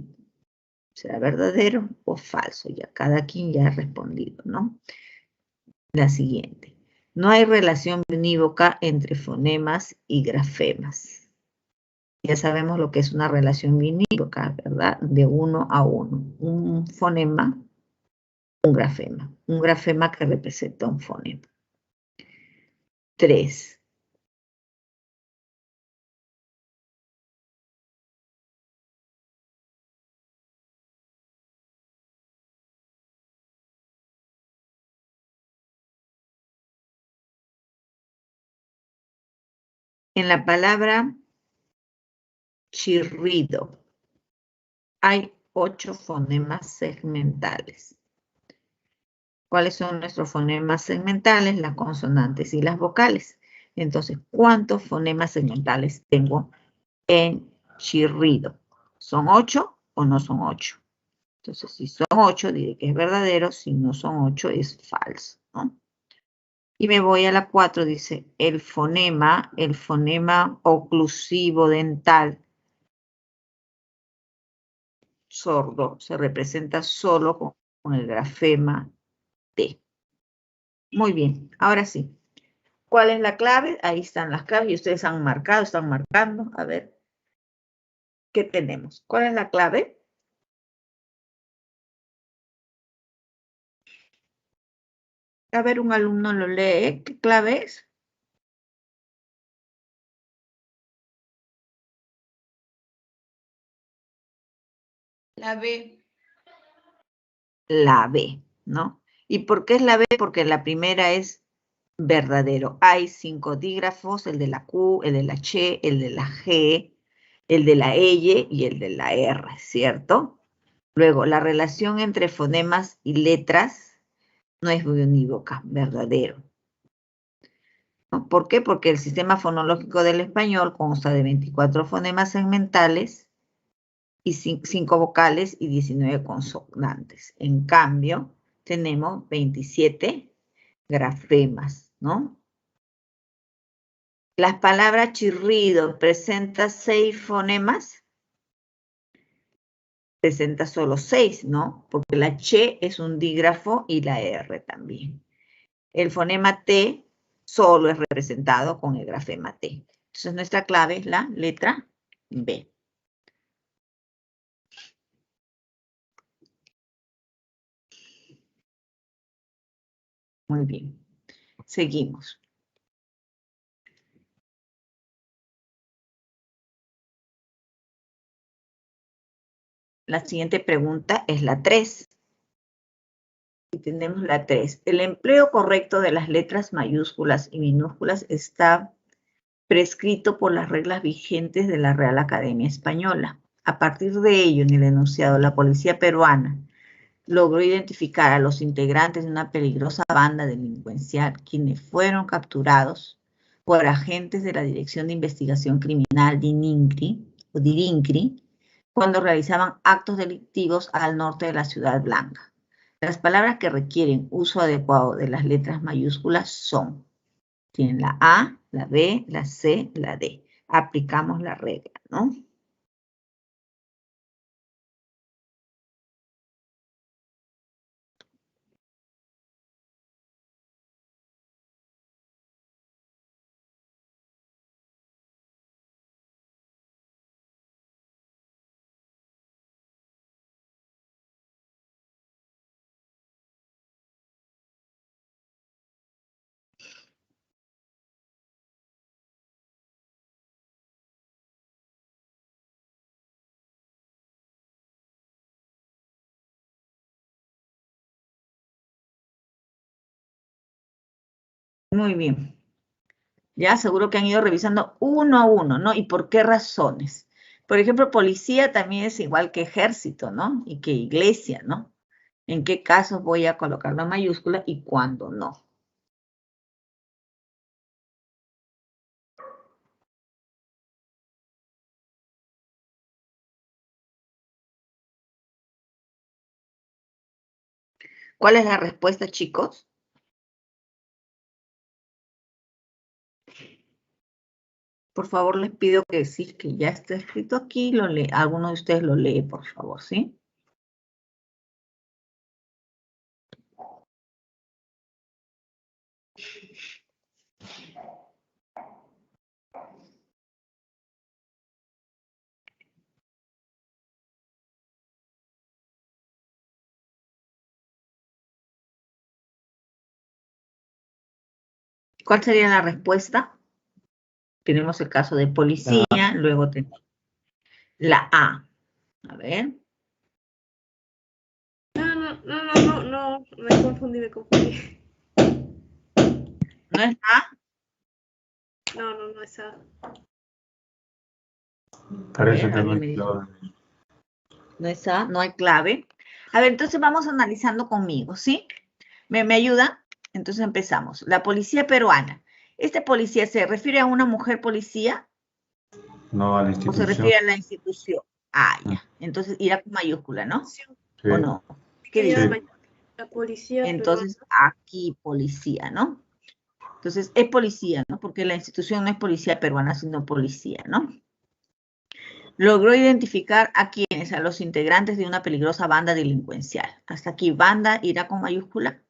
¿será verdadero o falso? Ya cada quien ya ha respondido, ¿no? La siguiente. No hay relación unívoca entre fonemas y grafemas. Ya sabemos lo que es una relación binívoca, ¿verdad? De 1 a 1. Un fonema, un grafema. Un grafema que representa un fonema. 3. En la palabra chirrido hay 8 fonemas segmentales. ¿Cuáles son nuestros fonemas segmentales? Las consonantes y las vocales. Entonces, ¿cuántos fonemas segmentales tengo en chirrido? ¿Son 8 o no son 8? Entonces, si son 8, diré que es verdadero. Si no son 8, es falso, ¿no? Y me voy a la 4, dice, el fonema oclusivo dental sordo se representa solo con el grafema T. Muy bien, ahora sí. ¿Cuál es la clave? Ahí están las claves y ustedes han marcado, están marcando. A ver, ¿qué tenemos? ¿Cuál es la clave? A ver, un alumno lo lee. ¿Qué clave es? La B. La B, ¿no? ¿Y por qué es la B? Porque la primera es verdadero. Hay 5 dígrafos, el de la Q, el de la Ch, el de la G, el de la L y el de la R, ¿cierto? Luego, la relación entre fonemas y letras no es unívoca, verdadero. ¿No? ¿Por qué? Porque el sistema fonológico del español consta de 24 fonemas segmentales y 5 vocales y 19 consonantes. En cambio, tenemos 27 grafemas, ¿no? Las palabras chirrido presenta 6 fonemas. Presenta solo 6, ¿no? Porque la Ch es un dígrafo y la R también. El fonema T solo es representado con el grafema T. Entonces nuestra clave es la letra B. Muy bien. Seguimos. La siguiente pregunta es la 3. Y tenemos la 3. El empleo correcto de las letras mayúsculas y minúsculas está prescrito por las reglas vigentes de la Real Academia Española. A partir de ello, en el enunciado, la policía peruana logró identificar a los integrantes de una peligrosa banda delincuencial, quienes fueron capturados por agentes de la Dirección de Investigación Criminal DIRINCRI, cuando realizaban actos delictivos al norte de la Ciudad Blanca. Las palabras que requieren uso adecuado de las letras mayúsculas son, tienen la A, la B, la C, la D. Aplicamos la regla, ¿no? Muy bien. Ya seguro que han ido revisando uno a uno, ¿no? ¿Y por qué razones? Por ejemplo, policía también es igual que ejército, ¿no? Y que iglesia, ¿no? ¿En qué casos voy a colocar la mayúscula y cuándo no? ¿Cuál es la respuesta, chicos? Por favor, les pido que sí, que ya está escrito aquí, lo lee. Alguno de ustedes lo lee, por favor, ¿sí? ¿Cuál sería la respuesta? Tenemos el caso de policía, luego tenemos la A. A ver. No, me confundí. ¿No es A? No es A. Parece que no alguien hay me dice. clave. No es A, no hay clave. A ver, entonces vamos analizando conmigo, ¿sí? ¿Me ayuda? Entonces empezamos. La policía peruana. ¿Este policía se refiere a una mujer policía No a la o se institución. refiere a la institución? Ah, ya. Entonces irá con mayúscula, ¿no? Sí. ¿O no? ¿Qué Sí. dice? La policía Entonces aquí policía, ¿no? Entonces es policía, ¿no? Porque la institución no es policía peruana, sino policía, ¿no? Logró identificar a quienes, a los integrantes de una peligrosa banda delincuencial. Hasta aquí, ¿banda irá con mayúscula?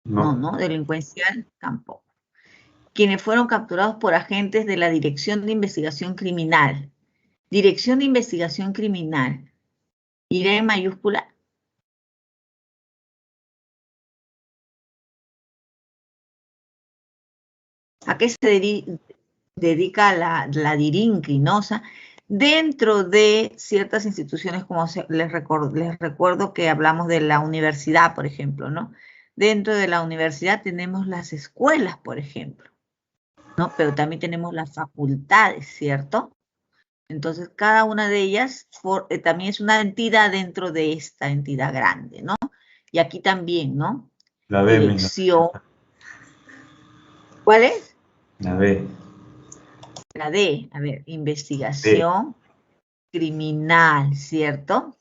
No, delincuencial tampoco. Quienes fueron capturados por agentes de la Dirección de Investigación Criminal. Dirección de Investigación Criminal. ¿Irá en mayúscula? ¿A qué se dedica la DIRINCRI, ¿no? O sea, dentro de ciertas instituciones, como les recuerdo que hablamos de la universidad, por ejemplo, ¿no? Dentro de la universidad tenemos las escuelas, por ejemplo, ¿no? Pero también tenemos las facultades, ¿cierto? Entonces, cada una de ellas también es una entidad dentro de esta entidad grande, ¿no? Y aquí también, ¿no? La B, Dirección. ¿Cuál es? La B. La D, a ver, investigación criminal, ¿cierto?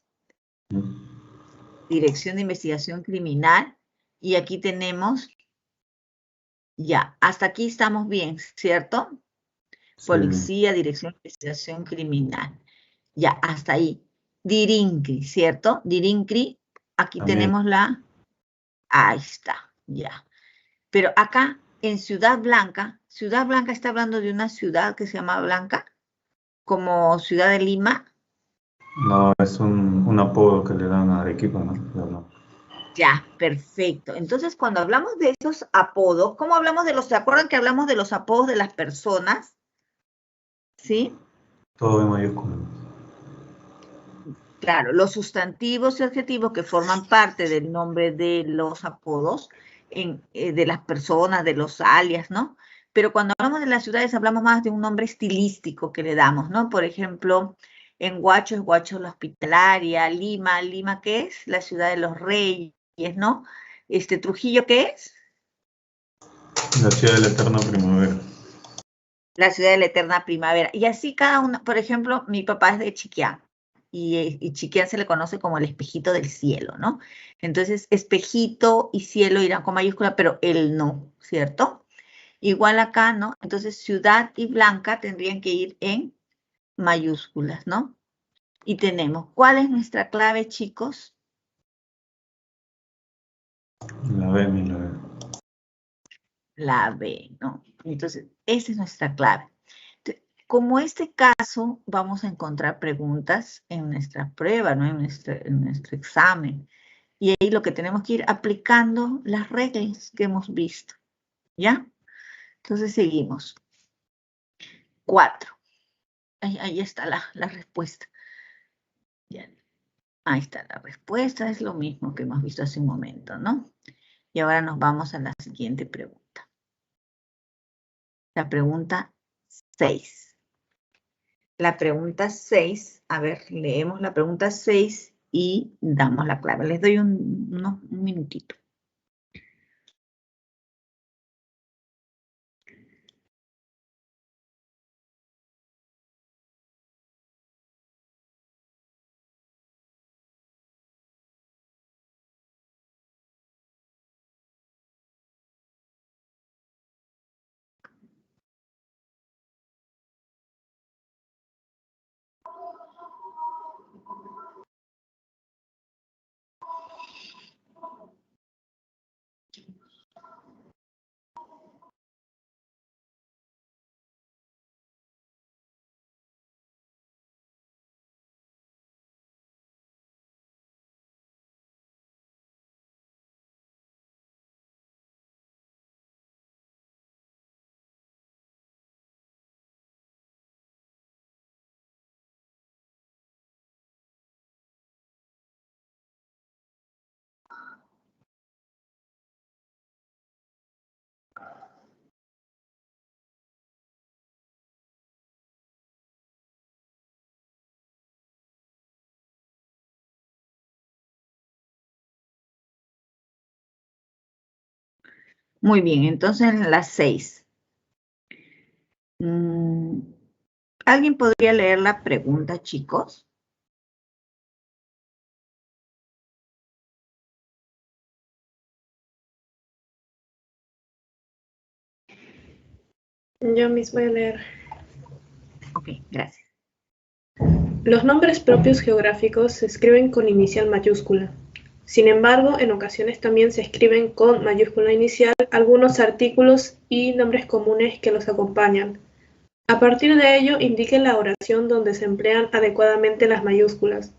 Dirección de Investigación Criminal. Y aquí tenemos, ya, hasta aquí estamos bien, ¿cierto? Sí. Policía, Dirección de Investigación Criminal. Ya, hasta ahí. DIRINCRI, ¿cierto? DIRINCRI, aquí También. tenemos la, ahí está, ya. Pero acá, en Ciudad Blanca está hablando de una ciudad que se llama Blanca, como Ciudad de Lima. No, es un apodo que le dan a Arequipa, ¿no? Ya, perfecto. Entonces, cuando hablamos de esos apodos, ¿cómo hablamos de los, se acuerdan que hablamos de los apodos de las personas? ¿Sí? Todo en mayúsculas. Claro, los sustantivos y adjetivos que forman parte del nombre de los apodos, de las personas, de los alias, ¿no? Pero cuando hablamos de las ciudades hablamos más de un nombre estilístico que le damos, ¿no? Por ejemplo, en Huacho es Huacho la Hospitalaria, Lima, ¿Lima qué es? La ciudad de los reyes, ¿no? Trujillo, ¿qué es? La ciudad de la eterna primavera. La ciudad de la eterna primavera. Y así cada uno, por ejemplo, mi papá es de Chiquián. Y Chiquián se le conoce como el espejito del cielo, ¿no? Entonces, espejito y cielo irán con mayúscula, pero él no, ¿cierto? Igual acá, ¿no? Entonces, ciudad y blanca tendrían que ir en mayúsculas, ¿no? Y tenemos, ¿cuál es nuestra clave, chicos? La B, mi la B. La B, ¿no? Entonces, esa es nuestra clave. Como este caso, vamos a encontrar preguntas en nuestra prueba, ¿no? En nuestro examen. Y ahí lo que tenemos que ir aplicando las reglas que hemos visto, ¿ya? Entonces seguimos. 4. Ahí está la respuesta. Ya. Ahí está la respuesta, es lo mismo que hemos visto hace un momento, ¿no? Y ahora nos vamos a la siguiente pregunta. La pregunta 6. La pregunta 6, a ver, leemos la pregunta 6 y damos la clave. Les doy un minutito. Muy bien, entonces en la 6. ¿Alguien podría leer la pregunta, chicos? Yo mismo voy a leer. Ok, gracias. Los nombres propios geográficos se escriben con inicial mayúscula. Sin embargo, en ocasiones también se escriben con mayúscula inicial algunos artículos y nombres comunes que los acompañan. A partir de ello, indique la oración donde se emplean adecuadamente las mayúsculas.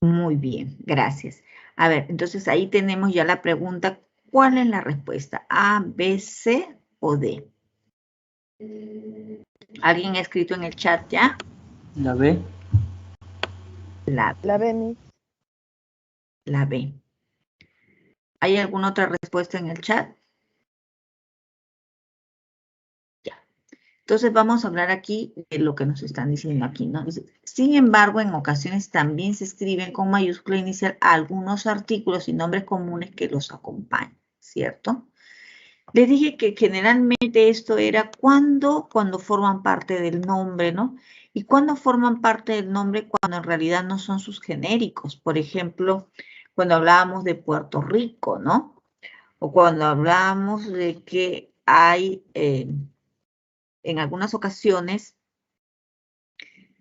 Muy bien, gracias. A ver, entonces ahí tenemos ya la pregunta. ¿Cuál es la respuesta? ¿A, B, C o D? ¿Alguien ha escrito en el chat ya? La B. La B, Miss. La B. ¿Hay alguna otra respuesta en el chat? Ya. Entonces vamos a hablar aquí de lo que nos están diciendo aquí, ¿no? Dice, sin embargo, en ocasiones también se escriben con mayúscula inicial algunos artículos y nombres comunes que los acompañan, ¿cierto? Les dije que generalmente esto era cuando forman parte del nombre, ¿no? Y cuando forman parte del nombre cuando en realidad no son sus genéricos. Por ejemplo, cuando hablábamos de Puerto Rico, ¿no? O cuando hablábamos de que hay, en algunas ocasiones,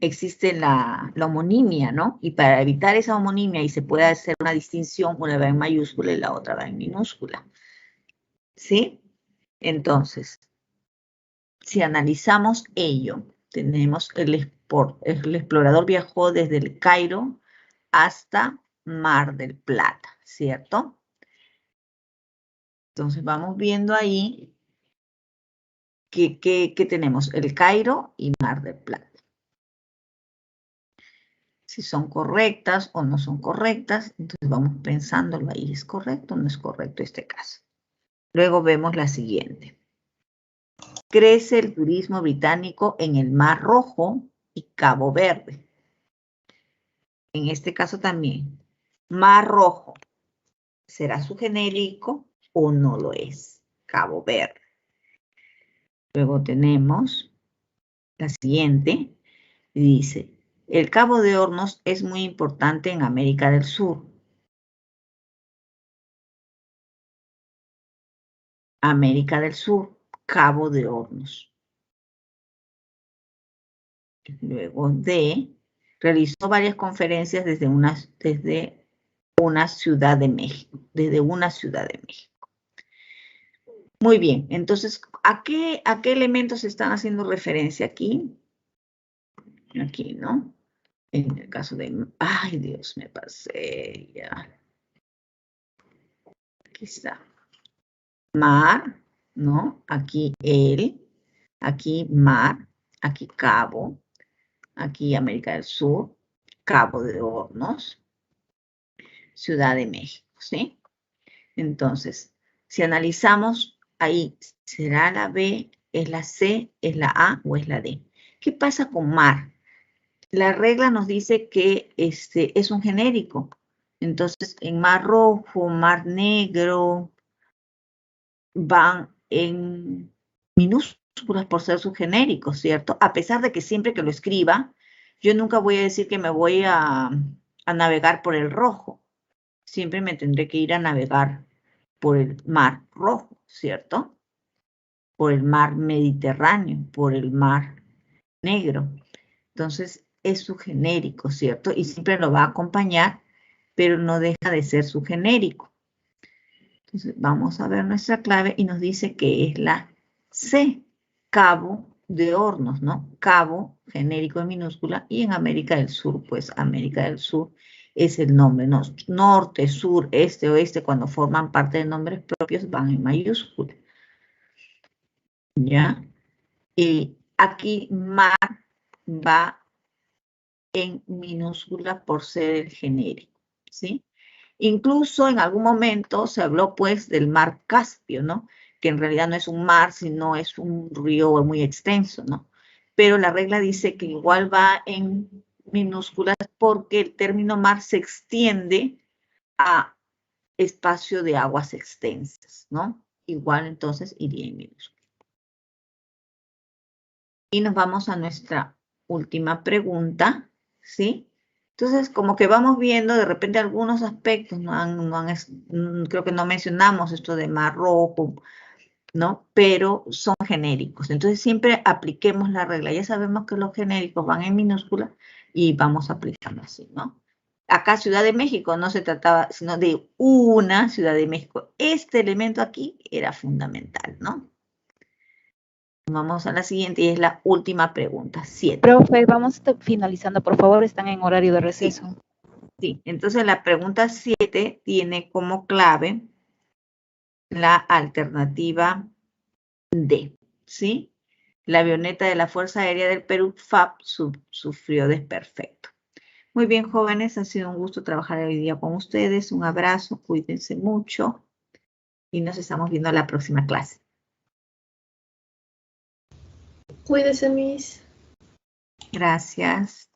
existe la homonimia, ¿no? Y para evitar esa homonimia y se puede hacer una distinción, una va en mayúscula y la otra va en minúscula. ¿Sí? Entonces, si analizamos ello, tenemos el explorador viajó desde el Cairo hasta Mar del Plata, ¿cierto? Entonces vamos viendo ahí que tenemos el Cairo y Mar del Plata. si son correctas o no son correctas. Entonces vamos pensándolo ahí, ¿es correcto o no es correcto este caso? Luego vemos la siguiente. Crece el turismo británico en el Mar Rojo y Cabo Verde. En este caso también, Mar Rojo, ¿será su genérico o no lo es? Cabo Verde. Luego tenemos la siguiente, y dice, el Cabo de Hornos es muy importante en América del Sur. América del Sur, Cabo de Hornos. Luego D, realizó varias conferencias desde una ciudad de México, Muy bien, entonces, ¿a qué elementos están haciendo referencia aquí? Aquí, ¿no? En el caso de... Ay, Dios, me pasé ya. Aquí está. Mar, ¿no? Aquí el, aquí mar, aquí Cabo, aquí América del Sur, Cabo de Hornos, Ciudad de México, ¿sí? Entonces, si analizamos ahí, ¿será la B, es la C, es la A o es la D? ¿Qué pasa con mar? La regla nos dice que es un genérico. Entonces, en Mar Rojo, Mar Negro, van en minúsculas por ser sus genéricos, ¿cierto? A pesar de que siempre que lo escriba, yo nunca voy a decir que me voy a navegar por el rojo. Siempre me tendré que ir a navegar por el Mar Rojo, ¿cierto? Por el Mar Mediterráneo, por el Mar Negro. Entonces, es su genérico, ¿cierto? Y siempre lo va a acompañar, pero no deja de ser su genérico. Entonces, vamos a ver nuestra clave y nos dice que es la C, Cabo de Hornos, ¿no? Cabo, genérico en minúscula, y en América del Sur, pues América del Sur es el nombre, ¿no? Norte, sur, este, oeste, cuando forman parte de nombres propios, van en mayúscula. ¿Ya? Y aquí mar va en minúscula por ser el genérico, ¿sí? Incluso en algún momento se habló pues del mar Caspio, ¿no? Que en realidad no es un mar, sino es un río muy extenso, ¿no? Pero la regla dice que igual va en minúsculas porque el término mar se extiende a espacio de aguas extensas, ¿no? Igual entonces iría en minúsculas. Y nos vamos a nuestra última pregunta, ¿sí? Entonces, como que vamos viendo de repente algunos aspectos, creo que no mencionamos esto de Mar Rojo, ¿no? Pero son genéricos. Entonces, siempre apliquemos la regla. Ya sabemos que los genéricos van en minúscula y vamos aplicando así, ¿no? Acá Ciudad de México no se trataba sino de una Ciudad de México. Este elemento aquí era fundamental, ¿no? Vamos a la siguiente y es la última pregunta, 7. Profe, vamos finalizando, por favor, están en horario de receso. Sí, entonces la pregunta 7 tiene como clave la alternativa D, ¿sí? La avioneta de la Fuerza Aérea del Perú, FAB, sufrió desperfecto. Muy bien, jóvenes, ha sido un gusto trabajar hoy día con ustedes. Un abrazo, cuídense mucho y nos estamos viendo en la próxima clase. Cuídese, Miss. Gracias.